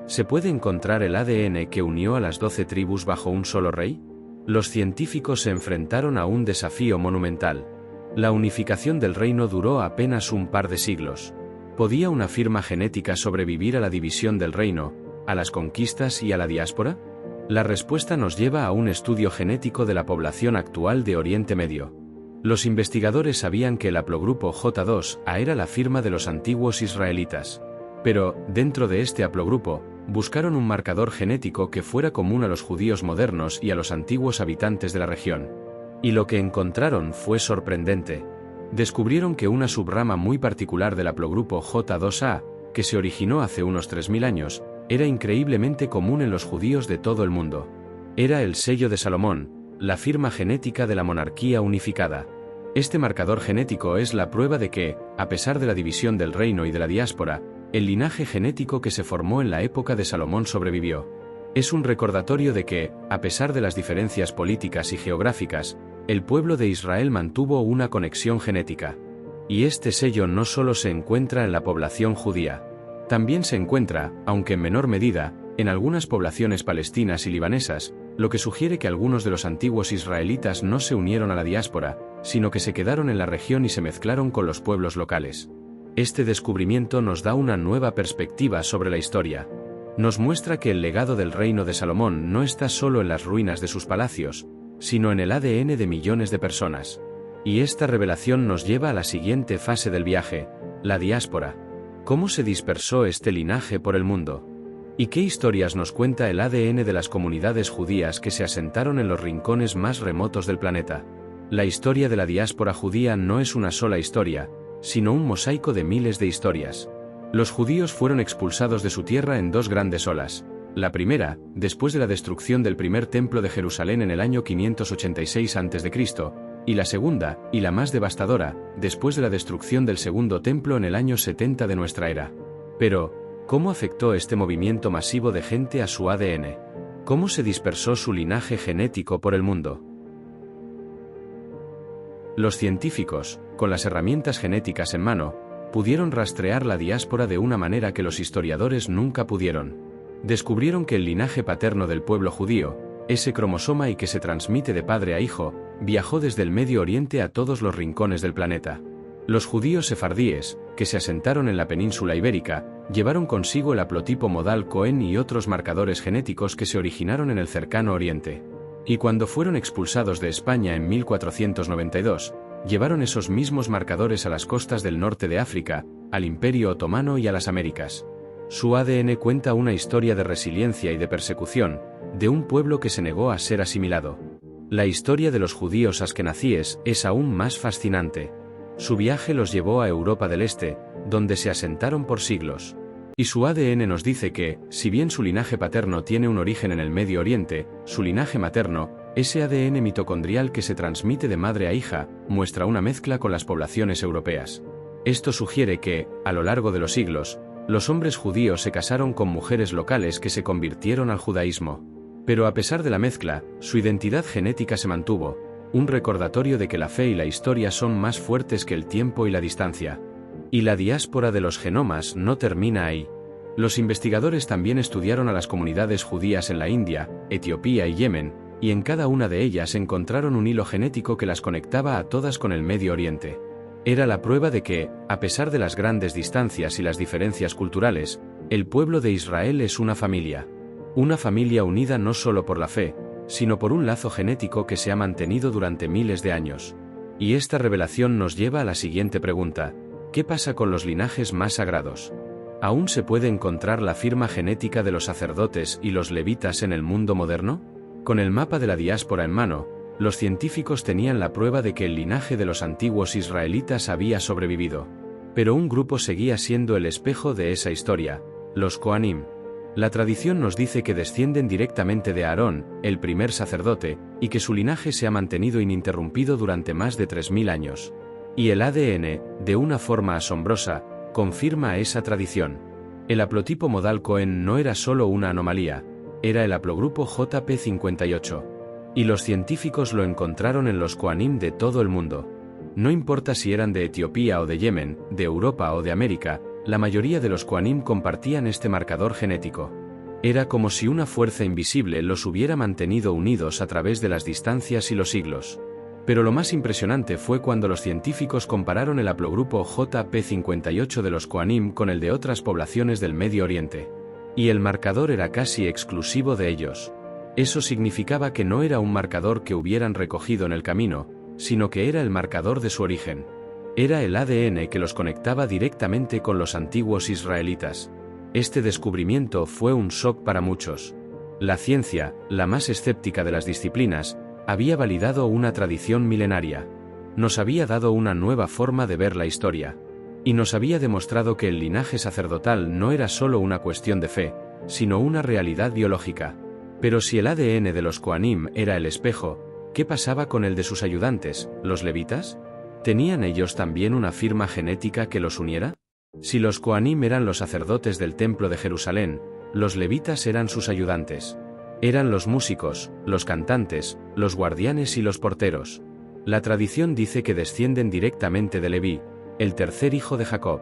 ¿Se puede encontrar el ADN que unió a las 12 tribus bajo un solo rey? Los científicos se enfrentaron a un desafío monumental. La unificación del reino duró apenas un par de siglos. ¿Podía una firma genética sobrevivir a la división del reino, a las conquistas y a la diáspora? La respuesta nos lleva a un estudio genético de la población actual de Oriente Medio. Los investigadores sabían que el haplogrupo J2A era la firma de los antiguos israelitas. Pero, dentro de este haplogrupo, buscaron un marcador genético que fuera común a los judíos modernos y a los antiguos habitantes de la región. Y lo que encontraron fue sorprendente. Descubrieron que una subrama muy particular del haplogrupo J2A, que se originó hace unos 3000 años, era increíblemente común en los judíos de todo el mundo. Era el sello de Salomón, la firma genética de la monarquía unificada. Este marcador genético es la prueba de que, a pesar de la división del reino y de la diáspora, el linaje genético que se formó en la época de Salomón sobrevivió. Es un recordatorio de que, a pesar de las diferencias políticas y geográficas, el pueblo de Israel mantuvo una conexión genética. Y este sello no solo se encuentra en la población judía. También se encuentra, aunque en menor medida, en algunas poblaciones palestinas y libanesas, lo que sugiere que algunos de los antiguos israelitas no se unieron a la diáspora, sino que se quedaron en la región y se mezclaron con los pueblos locales. Este descubrimiento nos da una nueva perspectiva sobre la historia. Nos muestra que el legado del reino de Salomón no está solo en las ruinas de sus palacios, sino en el ADN de millones de personas. Y esta revelación nos lleva a la siguiente fase del viaje, la diáspora. ¿Cómo se dispersó este linaje por el mundo? ¿Y qué historias nos cuenta el ADN de las comunidades judías que se asentaron en los rincones más remotos del planeta? La historia de la diáspora judía no es una sola historia, sino un mosaico de miles de historias. Los judíos fueron expulsados de su tierra en dos grandes olas. La primera, después de la destrucción del primer templo de Jerusalén en el año 586 a.C., y la segunda, y la más devastadora, después de la destrucción del segundo templo en el año 70 de nuestra era. Pero, ¿cómo afectó este movimiento masivo de gente a su ADN? ¿Cómo se dispersó su linaje genético por el mundo? Los científicos, con las herramientas genéticas en mano, pudieron rastrear la diáspora de una manera que los historiadores nunca pudieron. Descubrieron que el linaje paterno del pueblo judío, ese cromosoma y que se transmite de padre a hijo, viajó desde el Medio Oriente a todos los rincones del planeta. Los judíos sefardíes, que se asentaron en la península ibérica, llevaron consigo el haplotipo modal Cohen y otros marcadores genéticos que se originaron en el cercano Oriente. Y cuando fueron expulsados de España en 1492, llevaron esos mismos marcadores a las costas del norte de África, al Imperio Otomano y a las Américas. Su ADN cuenta una historia de resiliencia y de persecución, de un pueblo que se negó a ser asimilado. La historia de los judíos askenazíes es aún más fascinante. Su viaje los llevó a Europa del Este, donde se asentaron por siglos. Y su ADN nos dice que, si bien su linaje paterno tiene un origen en el Medio Oriente, su linaje materno, ese ADN mitocondrial que se transmite de madre a hija, muestra una mezcla con las poblaciones europeas. Esto sugiere que, a lo largo de los siglos, los hombres judíos se casaron con mujeres locales que se convirtieron al judaísmo. Pero a pesar de la mezcla, su identidad genética se mantuvo, un recordatorio de que la fe y la historia son más fuertes que el tiempo y la distancia. Y la diáspora de los genomas no termina ahí. Los investigadores también estudiaron a las comunidades judías en la India, Etiopía y Yemen, y en cada una de ellas encontraron un hilo genético que las conectaba a todas con el Medio Oriente. Era la prueba de que, a pesar de las grandes distancias y las diferencias culturales, el pueblo de Israel es una familia. Una familia unida no solo por la fe, sino por un lazo genético que se ha mantenido durante miles de años. Y esta revelación nos lleva a la siguiente pregunta: ¿qué pasa con los linajes más sagrados? ¿Aún se puede encontrar la firma genética de los sacerdotes y los levitas en el mundo moderno? Con el mapa de la diáspora en mano, los científicos tenían la prueba de que el linaje de los antiguos israelitas había sobrevivido. Pero un grupo seguía siendo el espejo de esa historia, los Kohanim. La tradición nos dice que descienden directamente de Aarón, el primer sacerdote, y que su linaje se ha mantenido ininterrumpido durante más de 3000 años. Y el ADN, de una forma asombrosa, confirma esa tradición. El haplotipo modal Cohen no era solo una anomalía, era el haplogrupo JP58. Y los científicos lo encontraron en los Kohanim de todo el mundo. No importa si eran de Etiopía o de Yemen, de Europa o de América, la mayoría de los Kohanim compartían este marcador genético. Era como si una fuerza invisible los hubiera mantenido unidos a través de las distancias y los siglos. Pero lo más impresionante fue cuando los científicos compararon el haplogrupo JP58 de los Kohanim con el de otras poblaciones del Medio Oriente. Y el marcador era casi exclusivo de ellos. Eso significaba que no era un marcador que hubieran recogido en el camino, sino que era el marcador de su origen. Era el ADN que los conectaba directamente con los antiguos israelitas. Este descubrimiento fue un shock para muchos. La ciencia, la más escéptica de las disciplinas, había validado una tradición milenaria. Nos había dado una nueva forma de ver la historia. Y nos había demostrado que el linaje sacerdotal no era solo una cuestión de fe, sino una realidad biológica. Pero si el ADN de los Kohanim era el espejo, ¿qué pasaba con el de sus ayudantes, los levitas? ¿Tenían ellos también una firma genética que los uniera? Si los Kohanim eran los sacerdotes del templo de Jerusalén, los levitas eran sus ayudantes. Eran los músicos, los cantantes, los guardianes y los porteros. La tradición dice que descienden directamente de Leví, el tercer hijo de Jacob.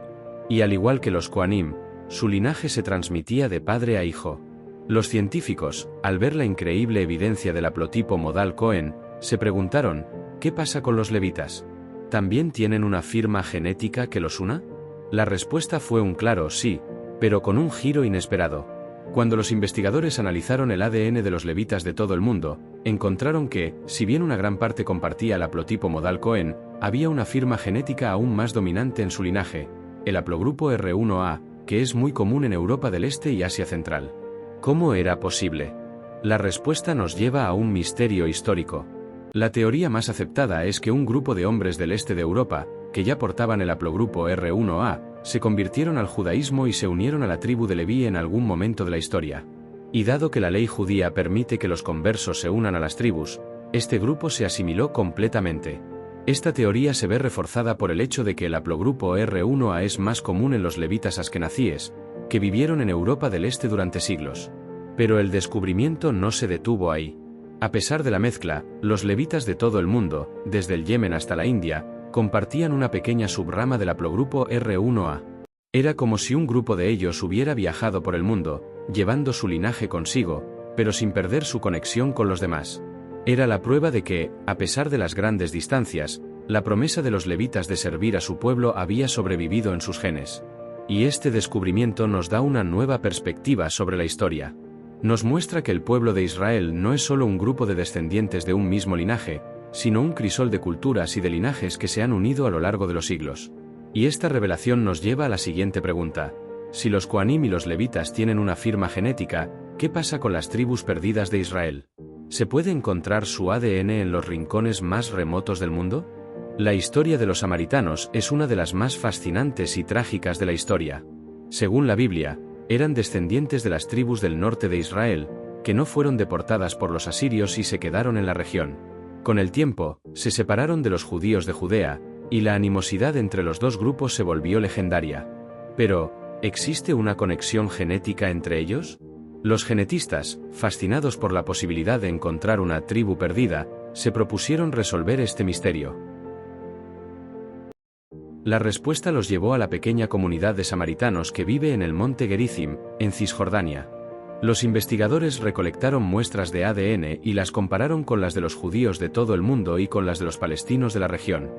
Y al igual que los Kohanim, su linaje se transmitía de padre a hijo. Los científicos, al ver la increíble evidencia del haplotipo modal Cohen, se preguntaron, ¿qué pasa con los levitas? ¿También tienen una firma genética que los una? La respuesta fue un claro sí, pero con un giro inesperado. Cuando los investigadores analizaron el ADN de los levitas de todo el mundo, encontraron que, si bien una gran parte compartía el haplotipo modal Cohen, había una firma genética aún más dominante en su linaje, el haplogrupo R1A, que es muy común en Europa del Este y Asia Central. ¿Cómo era posible? La respuesta nos lleva a un misterio histórico. La teoría más aceptada es que un grupo de hombres del este de Europa, que ya portaban el haplogrupo R1A, se convirtieron al judaísmo y se unieron a la tribu de Leví en algún momento de la historia. Y dado que la ley judía permite que los conversos se unan a las tribus, este grupo se asimiló completamente. Esta teoría se ve reforzada por el hecho de que el haplogrupo R1A es más común en los levitas askenazíes, que vivieron en Europa del Este durante siglos. Pero el descubrimiento no se detuvo ahí. A pesar de la mezcla, los levitas de todo el mundo, desde el Yemen hasta la India, compartían una pequeña subrama del haplogrupo R1A. Era como si un grupo de ellos hubiera viajado por el mundo, llevando su linaje consigo, pero sin perder su conexión con los demás. Era la prueba de que, a pesar de las grandes distancias, la promesa de los levitas de servir a su pueblo había sobrevivido en sus genes. Y este descubrimiento nos da una nueva perspectiva sobre la historia. Nos muestra que el pueblo de Israel no es solo un grupo de descendientes de un mismo linaje, sino un crisol de culturas y de linajes que se han unido a lo largo de los siglos. Y esta revelación nos lleva a la siguiente pregunta. Si los Kohanim y los levitas tienen una firma genética, ¿qué pasa con las tribus perdidas de Israel? ¿Se puede encontrar su ADN en los rincones más remotos del mundo? La historia de los samaritanos es una de las más fascinantes y trágicas de la historia. Según la Biblia, eran descendientes de las tribus del norte de Israel, que no fueron deportadas por los asirios y se quedaron en la región. Con el tiempo, se separaron de los judíos de Judea, y la animosidad entre los dos grupos se volvió legendaria. Pero, ¿existe una conexión genética entre ellos? Los genetistas, fascinados por la posibilidad de encontrar una tribu perdida, se propusieron resolver este misterio. La respuesta los llevó a la pequeña comunidad de samaritanos que vive en el monte Gerizim, en Cisjordania. Los investigadores recolectaron muestras de ADN y las compararon con las de los judíos de todo el mundo y con las de los palestinos de la región.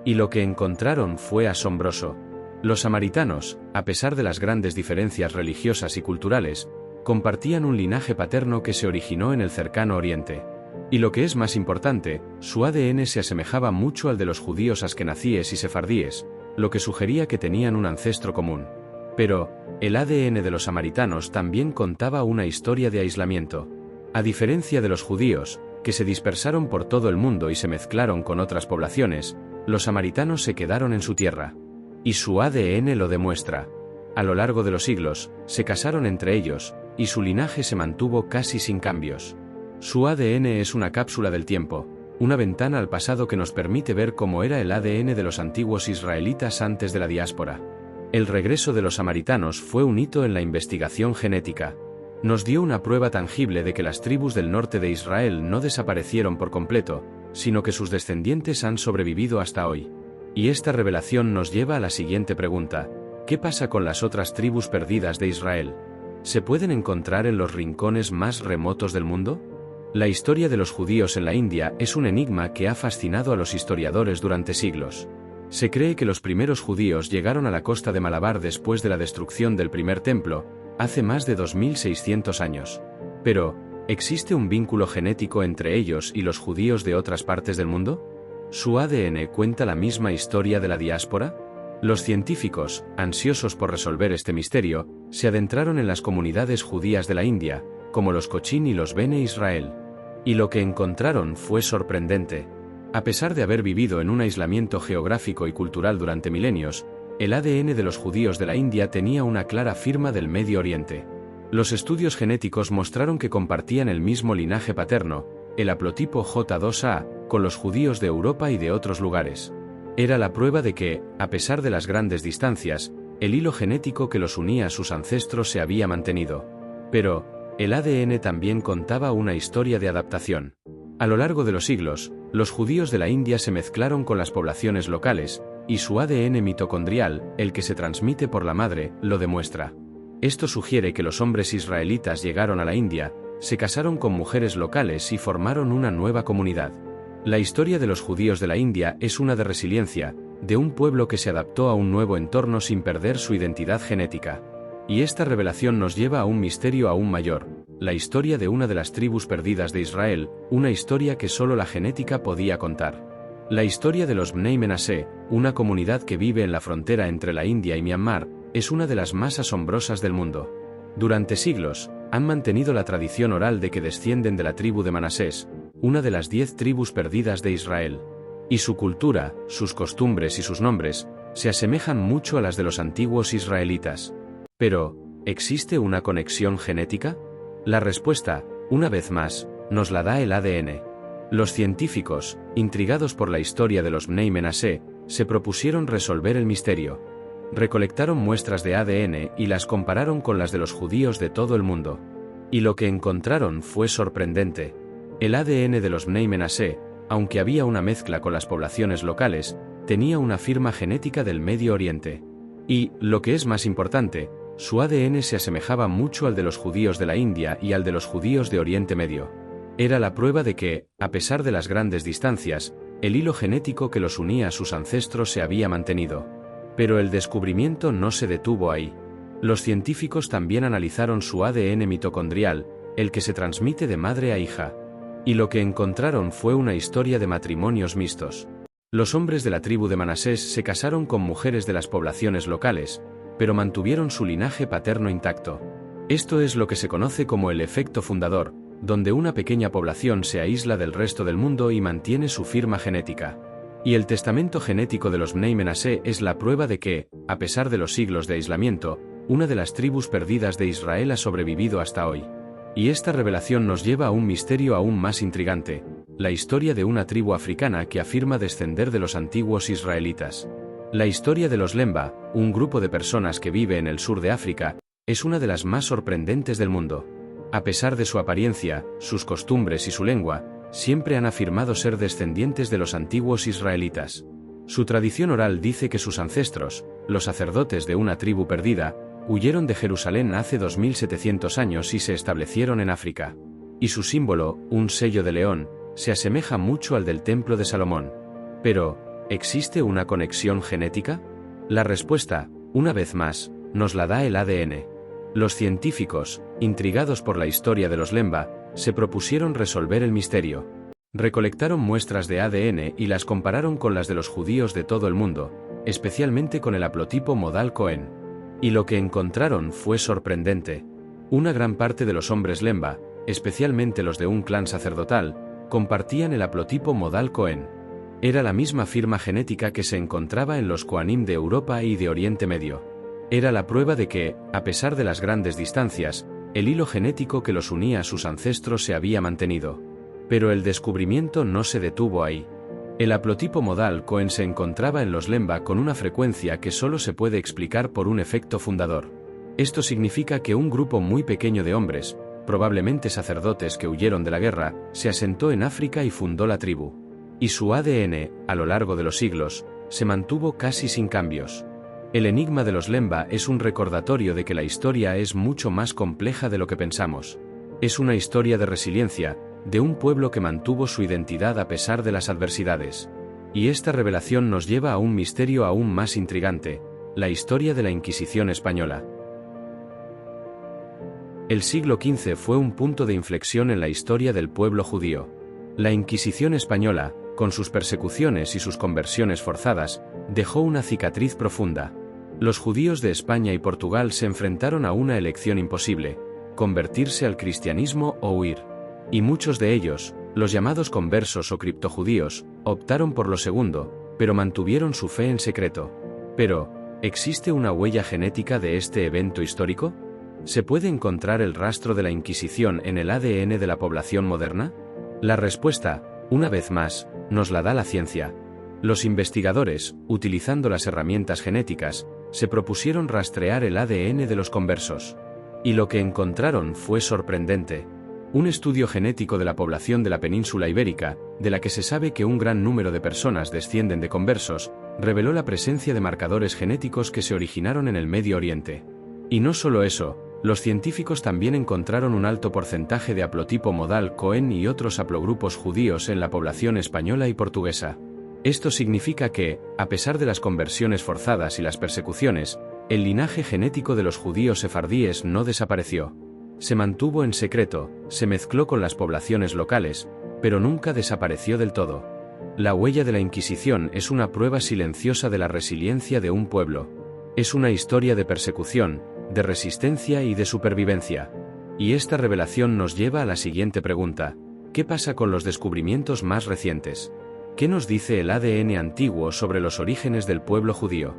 Y lo que encontraron fue asombroso. Los samaritanos, a pesar de las grandes diferencias religiosas y culturales, compartían un linaje paterno que se originó en el cercano Oriente. Y lo que es más importante, su ADN se asemejaba mucho al de los judíos askenazíes y sefardíes, lo que sugería que tenían un ancestro común. Pero, el ADN de los samaritanos también contaba una historia de aislamiento. A diferencia de los judíos, que se dispersaron por todo el mundo y se mezclaron con otras poblaciones, los samaritanos se quedaron en su tierra. Y su ADN lo demuestra. A lo largo de los siglos, se casaron entre ellos, y su linaje se mantuvo casi sin cambios. Su ADN es una cápsula del tiempo, una ventana al pasado que nos permite ver cómo era el ADN de los antiguos israelitas antes de la diáspora. El regreso de los samaritanos fue un hito en la investigación genética. Nos dio una prueba tangible de que las tribus del norte de Israel no desaparecieron por completo, sino que sus descendientes han sobrevivido hasta hoy. Y esta revelación nos lleva a la siguiente pregunta: ¿qué pasa con las otras tribus perdidas de Israel? ¿Se pueden encontrar en los rincones más remotos del mundo? La historia de los judíos en la India es un enigma que ha fascinado a los historiadores durante siglos. Se cree que los primeros judíos llegaron a la costa de Malabar después de la destrucción del primer templo, hace más de 2600 años. Pero, ¿Existe un vínculo genético entre ellos y los judíos de otras partes del mundo? ¿Su ADN cuenta la misma historia de la diáspora? Los científicos, ansiosos por resolver este misterio, se adentraron en las comunidades judías de la India, como los Kochín y los Bene Israel. Y lo que encontraron fue sorprendente. A pesar de haber vivido en un aislamiento geográfico y cultural durante milenios, el ADN de los judíos de la India tenía una clara firma del Medio Oriente. Los estudios genéticos mostraron que compartían el mismo linaje paterno, el haplotipo J2A, con los judíos de Europa y de otros lugares. Era la prueba de que, a pesar de las grandes distancias, el hilo genético que los unía a sus ancestros se había mantenido. Pero, el ADN también contaba una historia de adaptación. A lo largo de los siglos, los judíos de la India se mezclaron con las poblaciones locales, y su ADN mitocondrial, el que se transmite por la madre, lo demuestra. Esto sugiere que los hombres israelitas llegaron a la India, se casaron con mujeres locales y formaron una nueva comunidad. La historia de los judíos de la India es una de resiliencia, de un pueblo que se adaptó a un nuevo entorno sin perder su identidad genética. Y esta revelación nos lleva a un misterio aún mayor, la historia de una de las tribus perdidas de Israel, una historia que solo la genética podía contar. La historia de los Bnei Menasé, una comunidad que vive en la frontera entre la India y Myanmar, es una de las más asombrosas del mundo. Durante siglos, han mantenido la tradición oral de que descienden de la tribu de Manasés, una de las 10 tribus perdidas de Israel. Y su cultura, sus costumbres y sus nombres, se asemejan mucho a las de los antiguos israelitas. Pero, ¿existe una conexión genética? La respuesta, una vez más, nos la da el ADN. Los científicos, intrigados por la historia de los Bnei Menasé, se propusieron resolver el misterio. Recolectaron muestras de ADN y las compararon con las de los judíos de todo el mundo. Y lo que encontraron fue sorprendente. El ADN de los Bnei Menasé, aunque había una mezcla con las poblaciones locales, tenía una firma genética del Medio Oriente. Y, lo que es más importante, su ADN se asemejaba mucho al de los judíos de la India y al de los judíos de Oriente Medio. Era la prueba de que, a pesar de las grandes distancias, el hilo genético que los unía a sus ancestros se había mantenido. Pero el descubrimiento no se detuvo ahí. Los científicos también analizaron su ADN mitocondrial, el que se transmite de madre a hija. Y lo que encontraron fue una historia de matrimonios mixtos. Los hombres de la tribu de Manasés se casaron con mujeres de las poblaciones locales, pero mantuvieron su linaje paterno intacto. Esto es lo que se conoce como el efecto fundador, donde una pequeña población se aísla del resto del mundo y mantiene su firma genética. Y el testamento genético de los Bnei Menasé es la prueba de que, a pesar de los siglos de aislamiento, una de las tribus perdidas de Israel ha sobrevivido hasta hoy. Y esta revelación nos lleva a un misterio aún más intrigante, la historia de una tribu africana que afirma descender de los antiguos israelitas. La historia de los Lemba, un grupo de personas que vive en el sur de África, es una de las más sorprendentes del mundo. A pesar de su apariencia, sus costumbres y su lengua, siempre han afirmado ser descendientes de los antiguos israelitas. Su tradición oral dice que sus ancestros, los sacerdotes de una tribu perdida, huyeron de Jerusalén hace 2700 años y se establecieron en África. Y su símbolo, un sello de león, se asemeja mucho al del Templo de Salomón. Pero, ¿existe una conexión genética? La respuesta, una vez más, nos la da el ADN. Los científicos, intrigados por la historia de los Lemba, se propusieron resolver el misterio. Recolectaron muestras de ADN y las compararon con las de los judíos de todo el mundo, especialmente con el haplotipo modal Cohen. Y lo que encontraron fue sorprendente. Una gran parte de los hombres Lemba, especialmente los de un clan sacerdotal, compartían el haplotipo modal Cohen. Era la misma firma genética que se encontraba en los Kohanim de Europa y de Oriente Medio. Era la prueba de que, a pesar de las grandes distancias, el hilo genético que los unía a sus ancestros se había mantenido. Pero el descubrimiento no se detuvo ahí. El haplotipo modal Cohen se encontraba en los Lemba con una frecuencia que solo se puede explicar por un efecto fundador. Esto significa que un grupo muy pequeño de hombres, probablemente sacerdotes que huyeron de la guerra, se asentó en África y fundó la tribu. Y su ADN, a lo largo de los siglos, se mantuvo casi sin cambios. El enigma de los Lemba es un recordatorio de que la historia es mucho más compleja de lo que pensamos. Es una historia de resiliencia, de un pueblo que mantuvo su identidad a pesar de las adversidades. Y esta revelación nos lleva a un misterio aún más intrigante, la historia de la Inquisición española. El siglo XV fue un punto de inflexión en la historia del pueblo judío. La Inquisición española, con sus persecuciones y sus conversiones forzadas, dejó una cicatriz profunda. Los judíos de España y Portugal se enfrentaron a una elección imposible: convertirse al cristianismo o huir. Y muchos de ellos, los llamados conversos o criptojudíos, optaron por lo segundo, pero mantuvieron su fe en secreto. Pero, ¿existe una huella genética de este evento histórico? ¿Se puede encontrar el rastro de la Inquisición en el ADN de la población moderna? La respuesta, una vez más, nos la da la ciencia. Los investigadores, utilizando las herramientas genéticas, se propusieron rastrear el ADN de los conversos. Y lo que encontraron fue sorprendente. Un estudio genético de la población de la península ibérica, de la que se sabe que un gran número de personas descienden de conversos, reveló la presencia de marcadores genéticos que se originaron en el Medio Oriente. Y no solo eso, los científicos también encontraron un alto porcentaje de haplotipo modal Cohen y otros haplogrupos judíos en la población española y portuguesa. Esto significa que, a pesar de las conversiones forzadas y las persecuciones, el linaje genético de los judíos sefardíes no desapareció. Se mantuvo en secreto, se mezcló con las poblaciones locales, pero nunca desapareció del todo. La huella de la Inquisición es una prueba silenciosa de la resiliencia de un pueblo. Es una historia de persecución, de resistencia y de supervivencia. Y esta revelación nos lleva a la siguiente pregunta: ¿qué pasa con los descubrimientos más recientes? ¿Qué nos dice el ADN antiguo sobre los orígenes del pueblo judío?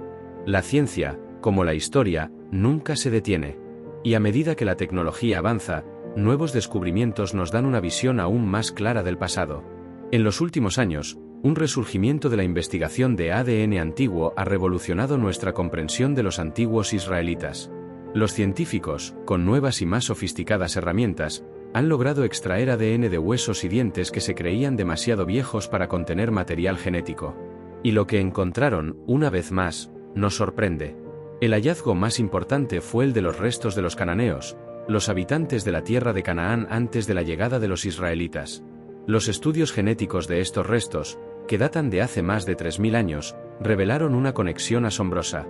La ciencia, como la historia, nunca se detiene. Y a medida que la tecnología avanza, nuevos descubrimientos nos dan una visión aún más clara del pasado. En los últimos años, un resurgimiento de la investigación de ADN antiguo ha revolucionado nuestra comprensión de los antiguos israelitas. Los científicos, con nuevas y más sofisticadas herramientas, han logrado extraer ADN de huesos y dientes que se creían demasiado viejos para contener material genético. Y lo que encontraron, una vez más, nos sorprende. El hallazgo más importante fue el de los restos de los cananeos, los habitantes de la tierra de Canaán antes de la llegada de los israelitas. Los estudios genéticos de estos restos, que datan de hace más de 3000 años, revelaron una conexión asombrosa.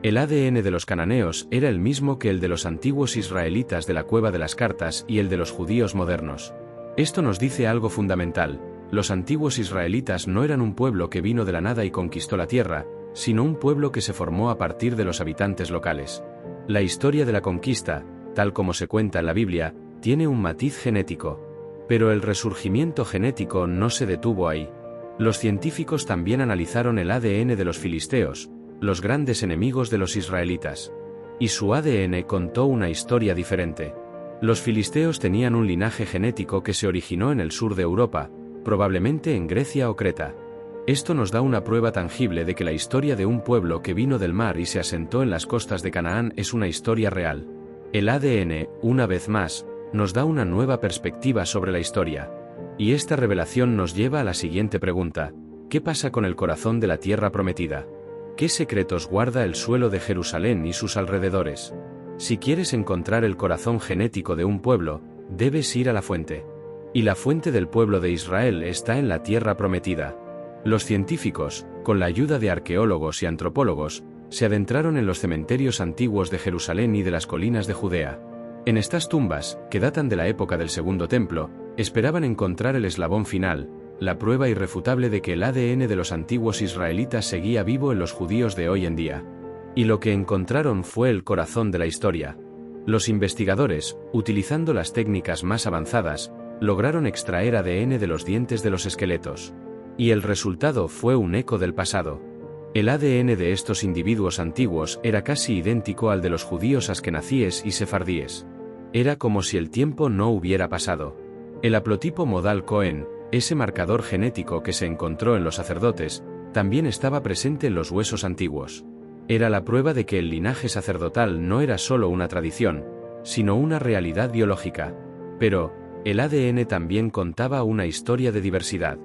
El ADN de los cananeos era el mismo que el de los antiguos israelitas de la Cueva de las Cartas y el de los judíos modernos. Esto nos dice algo fundamental: los antiguos israelitas no eran un pueblo que vino de la nada y conquistó la tierra, sino un pueblo que se formó a partir de los habitantes locales. La historia de la conquista, tal como se cuenta en la Biblia, tiene un matiz genético. Pero el resurgimiento genético no se detuvo ahí. Los científicos también analizaron el ADN de los filisteos, los grandes enemigos de los israelitas. Y su ADN contó una historia diferente. Los filisteos tenían un linaje genético que se originó en el sur de Europa, probablemente en Grecia o Creta. Esto nos da una prueba tangible de que la historia de un pueblo que vino del mar y se asentó en las costas de Canaán es una historia real. El ADN, una vez más, nos da una nueva perspectiva sobre la historia. Y esta revelación nos lleva a la siguiente pregunta: ¿qué pasa con el corazón de la tierra prometida? ¿Qué secretos guarda el suelo de Jerusalén y sus alrededores? Si quieres encontrar el corazón genético de un pueblo, debes ir a la fuente. Y la fuente del pueblo de Israel está en la tierra prometida. Los científicos, con la ayuda de arqueólogos y antropólogos, se adentraron en los cementerios antiguos de Jerusalén y de las colinas de Judea. En estas tumbas, que datan de la época del Segundo Templo, esperaban encontrar el eslabón final, la prueba irrefutable de que el ADN de los antiguos israelitas seguía vivo en los judíos de hoy en día. Y lo que encontraron fue el corazón de la historia. Los investigadores, utilizando las técnicas más avanzadas, lograron extraer ADN de los dientes de los esqueletos. Y el resultado fue un eco del pasado. El ADN de estos individuos antiguos era casi idéntico al de los judíos askenazíes y sefardíes. Era como si el tiempo no hubiera pasado. El haplotipo modal Cohen, ese marcador genético que se encontró en los sacerdotes, también estaba presente en los huesos antiguos. Era la prueba de que el linaje sacerdotal no era solo una tradición, sino una realidad biológica. Pero, el ADN también contaba una historia de diversidad.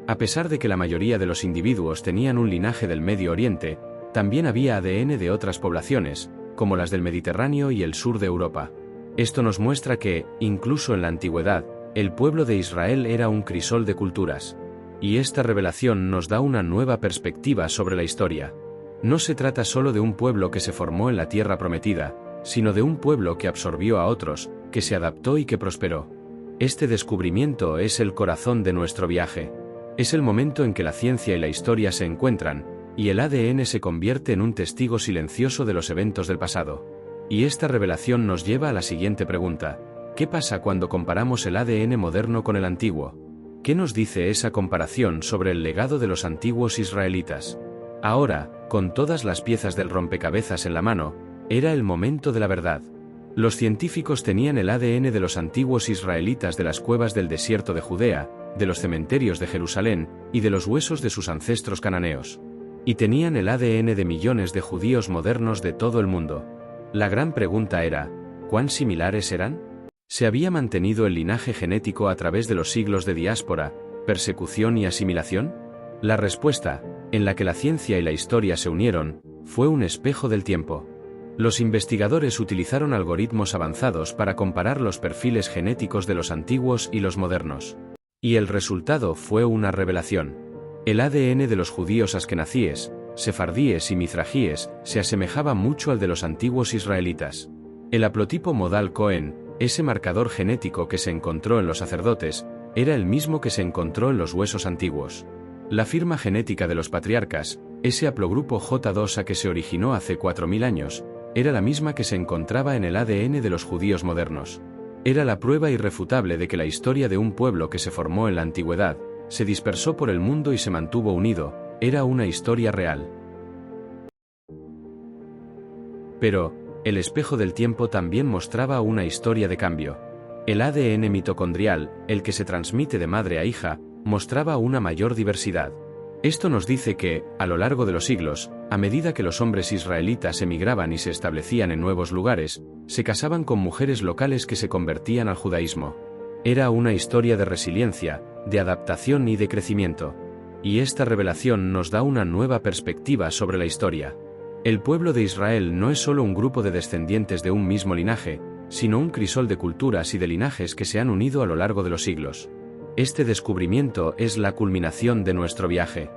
A pesar de que la mayoría de los individuos tenían un linaje del Medio Oriente, también había ADN de otras poblaciones, como las del Mediterráneo y el sur de Europa. Esto nos muestra que, incluso en la antigüedad, el pueblo de Israel era un crisol de culturas. Y esta revelación nos da una nueva perspectiva sobre la historia. No se trata solo de un pueblo que se formó en la tierra prometida, sino de un pueblo que absorbió a otros, que se adaptó y que prosperó. Este descubrimiento es el corazón de nuestro viaje. Es el momento en que la ciencia y la historia se encuentran, y el ADN se convierte en un testigo silencioso de los eventos del pasado. Y esta revelación nos lleva a la siguiente pregunta: ¿qué pasa cuando comparamos el ADN moderno con el antiguo? ¿Qué nos dice esa comparación sobre el legado de los antiguos israelitas? Ahora, con todas las piezas del rompecabezas en la mano, era el momento de la verdad. Los científicos tenían el ADN de los antiguos israelitas de las cuevas del desierto de Judea, de los cementerios de Jerusalén, y de los huesos de sus ancestros cananeos. Y tenían el ADN de millones de judíos modernos de todo el mundo. La gran pregunta era, ¿cuán similares eran? ¿Se había mantenido el linaje genético a través de los siglos de diáspora, persecución y asimilación? La respuesta, en la que la ciencia y la historia se unieron, fue un espejo del tiempo. Los investigadores utilizaron algoritmos avanzados para comparar los perfiles genéticos de los antiguos y los modernos. Y el resultado fue una revelación. El ADN de los judíos askenazíes, sefardíes y mizrahíes se asemejaba mucho al de los antiguos israelitas. El haplotipo modal Cohen, ese marcador genético que se encontró en los sacerdotes, era el mismo que se encontró en los huesos antiguos. La firma genética de los patriarcas, ese haplogrupo J2A que se originó hace 4000 años, era la misma que se encontraba en el ADN de los judíos modernos. Era la prueba irrefutable de que la historia de un pueblo que se formó en la antigüedad, se dispersó por el mundo y se mantuvo unido, era una historia real. Pero, el espejo del tiempo también mostraba una historia de cambio. El ADN mitocondrial, el que se transmite de madre a hija, mostraba una mayor diversidad. Esto nos dice que, a lo largo de los siglos, a medida que los hombres israelitas emigraban y se establecían en nuevos lugares, se casaban con mujeres locales que se convertían al judaísmo. Era una historia de resiliencia, de adaptación y de crecimiento. Y esta revelación nos da una nueva perspectiva sobre la historia. El pueblo de Israel no es solo un grupo de descendientes de un mismo linaje, sino un crisol de culturas y de linajes que se han unido a lo largo de los siglos. Este descubrimiento es la culminación de nuestro viaje.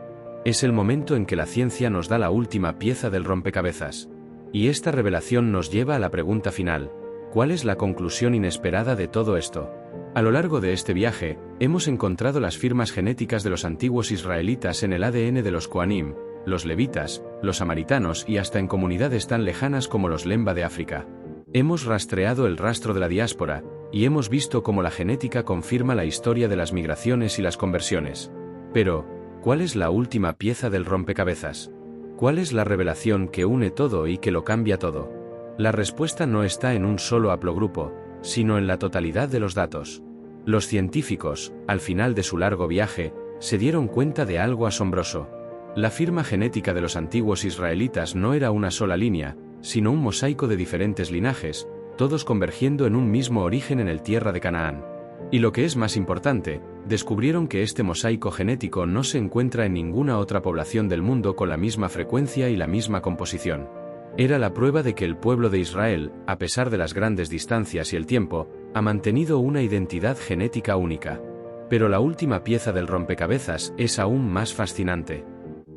Es el momento en que la ciencia nos da la última pieza del rompecabezas. Y esta revelación nos lleva a la pregunta final: ¿cuál es la conclusión inesperada de todo esto? A lo largo de este viaje, hemos encontrado las firmas genéticas de los antiguos israelitas en el ADN de los Kohanim, los levitas, los samaritanos y hasta en comunidades tan lejanas como los Lemba de África. Hemos rastreado el rastro de la diáspora, y hemos visto cómo la genética confirma la historia de las migraciones y las conversiones. Pero, ¿cuál es la última pieza del rompecabezas? ¿Cuál es la revelación que une todo y que lo cambia todo? La respuesta no está en un solo haplogrupo, sino en la totalidad de los datos. Los científicos, al final de su largo viaje, se dieron cuenta de algo asombroso. La firma genética de los antiguos israelitas no era una sola línea, sino un mosaico de diferentes linajes, todos convergiendo en un mismo origen en el tierra de Canaán. Y lo que es más importante, descubrieron que este mosaico genético no se encuentra en ninguna otra población del mundo con la misma frecuencia y la misma composición. Era la prueba de que el pueblo de Israel, a pesar de las grandes distancias y el tiempo, ha mantenido una identidad genética única. Pero la última pieza del rompecabezas es aún más fascinante.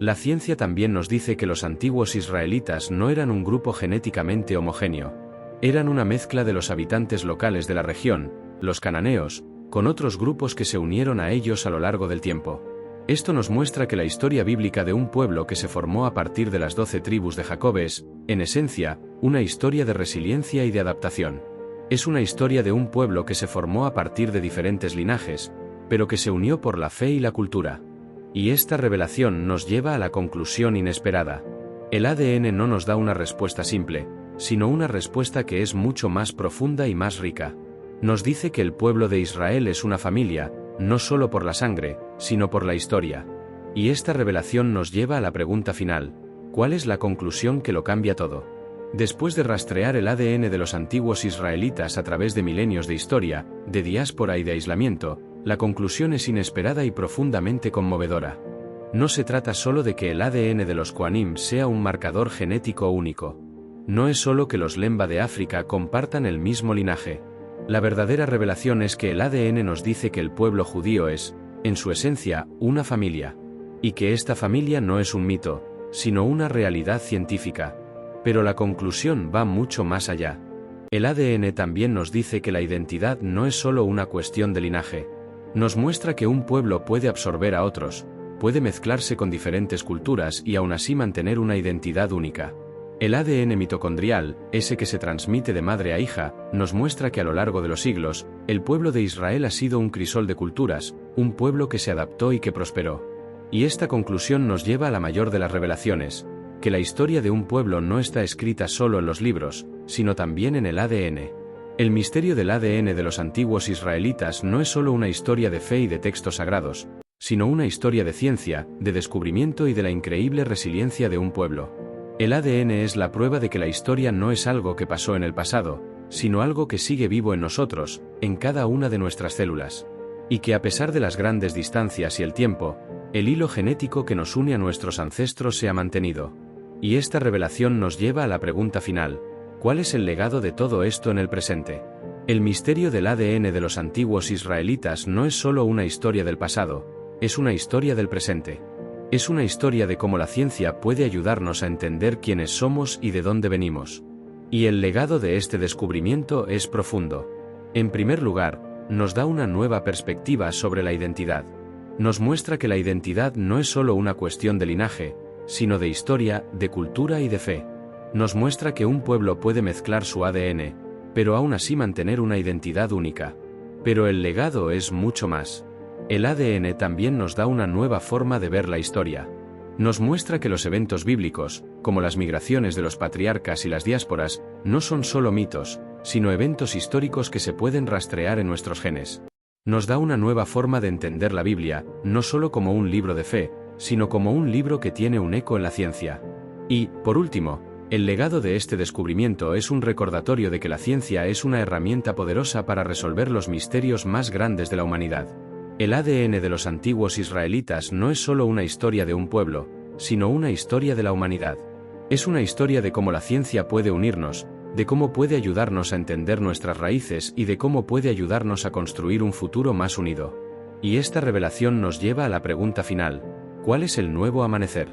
La ciencia también nos dice que los antiguos israelitas no eran un grupo genéticamente homogéneo. Eran una mezcla de los habitantes locales de la región, los cananeos, con otros grupos que se unieron a ellos a lo largo del tiempo. Esto nos muestra que la historia bíblica de un pueblo que se formó a partir de las 12 tribus de Jacob es, en esencia, una historia de resiliencia y de adaptación. Es una historia de un pueblo que se formó a partir de diferentes linajes, pero que se unió por la fe y la cultura. Y esta revelación nos lleva a la conclusión inesperada. El ADN no nos da una respuesta simple, sino una respuesta que es mucho más profunda y más rica. Nos dice que el pueblo de Israel es una familia, no solo por la sangre, sino por la historia. Y esta revelación nos lleva a la pregunta final: ¿cuál es la conclusión que lo cambia todo? Después de rastrear el ADN de los antiguos israelitas a través de milenios de historia, de diáspora y de aislamiento, la conclusión es inesperada y profundamente conmovedora. No se trata solo de que el ADN de los Kohanim sea un marcador genético único. No es solo que los Lemba de África compartan el mismo linaje. La verdadera revelación es que el ADN nos dice que el pueblo judío es, en su esencia, una familia. Y que esta familia no es un mito, sino una realidad científica. Pero la conclusión va mucho más allá. El ADN también nos dice que la identidad no es solo una cuestión de linaje. Nos muestra que un pueblo puede absorber a otros, puede mezclarse con diferentes culturas y aún así mantener una identidad única. El ADN mitocondrial, ese que se transmite de madre a hija, nos muestra que a lo largo de los siglos, el pueblo de Israel ha sido un crisol de culturas, un pueblo que se adaptó y que prosperó. Y esta conclusión nos lleva a la mayor de las revelaciones, que la historia de un pueblo no está escrita solo en los libros, sino también en el ADN. El misterio del ADN de los antiguos israelitas no es solo una historia de fe y de textos sagrados, sino una historia de ciencia, de descubrimiento y de la increíble resiliencia de un pueblo. El ADN es la prueba de que la historia no es algo que pasó en el pasado, sino algo que sigue vivo en nosotros, en cada una de nuestras células. Y que a pesar de las grandes distancias y el tiempo, el hilo genético que nos une a nuestros ancestros se ha mantenido. Y esta revelación nos lleva a la pregunta final: ¿cuál es el legado de todo esto en el presente? El misterio del ADN de los antiguos israelitas no es solo una historia del pasado, es una historia del presente. Es una historia de cómo la ciencia puede ayudarnos a entender quiénes somos y de dónde venimos. Y el legado de este descubrimiento es profundo. En primer lugar, nos da una nueva perspectiva sobre la identidad. Nos muestra que la identidad no es solo una cuestión de linaje, sino de historia, de cultura y de fe. Nos muestra que un pueblo puede mezclar su ADN, pero aún así mantener una identidad única. Pero el legado es mucho más. El ADN también nos da una nueva forma de ver la historia. Nos muestra que los eventos bíblicos, como las migraciones de los patriarcas y las diásporas, no son solo mitos, sino eventos históricos que se pueden rastrear en nuestros genes. Nos da una nueva forma de entender la Biblia, no solo como un libro de fe, sino como un libro que tiene un eco en la ciencia. Y, por último, el legado de este descubrimiento es un recordatorio de que la ciencia es una herramienta poderosa para resolver los misterios más grandes de la humanidad. El ADN de los antiguos israelitas no es solo una historia de un pueblo, sino una historia de la humanidad. Es una historia de cómo la ciencia puede unirnos, de cómo puede ayudarnos a entender nuestras raíces y de cómo puede ayudarnos a construir un futuro más unido. Y esta revelación nos lleva a la pregunta final: ¿cuál es el nuevo amanecer?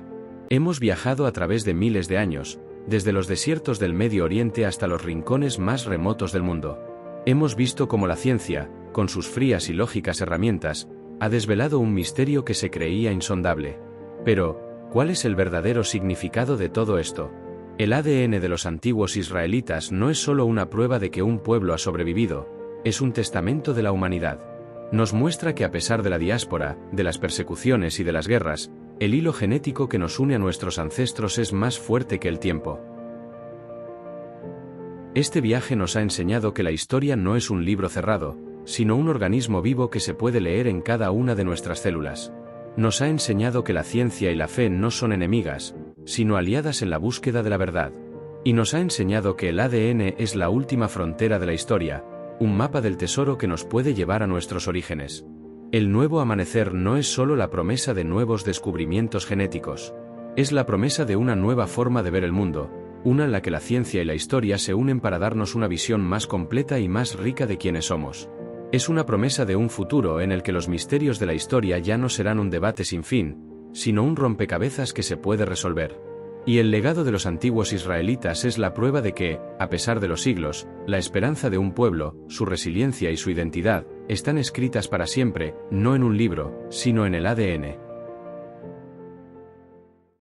Hemos viajado a través de miles de años, desde los desiertos del Medio Oriente hasta los rincones más remotos del mundo. Hemos visto cómo la ciencia, con sus frías y lógicas herramientas, ha desvelado un misterio que se creía insondable. Pero, ¿cuál es el verdadero significado de todo esto? El ADN de los antiguos israelitas no es solo una prueba de que un pueblo ha sobrevivido, es un testamento de la humanidad. Nos muestra que a pesar de la diáspora, de las persecuciones y de las guerras, el hilo genético que nos une a nuestros ancestros es más fuerte que el tiempo. Este viaje nos ha enseñado que la historia no es un libro cerrado, sino un organismo vivo que se puede leer en cada una de nuestras células. Nos ha enseñado que la ciencia y la fe no son enemigas, sino aliadas en la búsqueda de la verdad. Y nos ha enseñado que el ADN es la última frontera de la historia, un mapa del tesoro que nos puede llevar a nuestros orígenes. El nuevo amanecer no es solo la promesa de nuevos descubrimientos genéticos, es la promesa de una nueva forma de ver el mundo, una en la que la ciencia y la historia se unen para darnos una visión más completa y más rica de quiénes somos. Es una promesa de un futuro en el que los misterios de la historia ya no serán un debate sin fin, sino un rompecabezas que se puede resolver. Y el legado de los antiguos israelitas es la prueba de que, a pesar de los siglos, la esperanza de un pueblo, su resiliencia y su identidad, están escritas para siempre, no en un libro, sino en el ADN.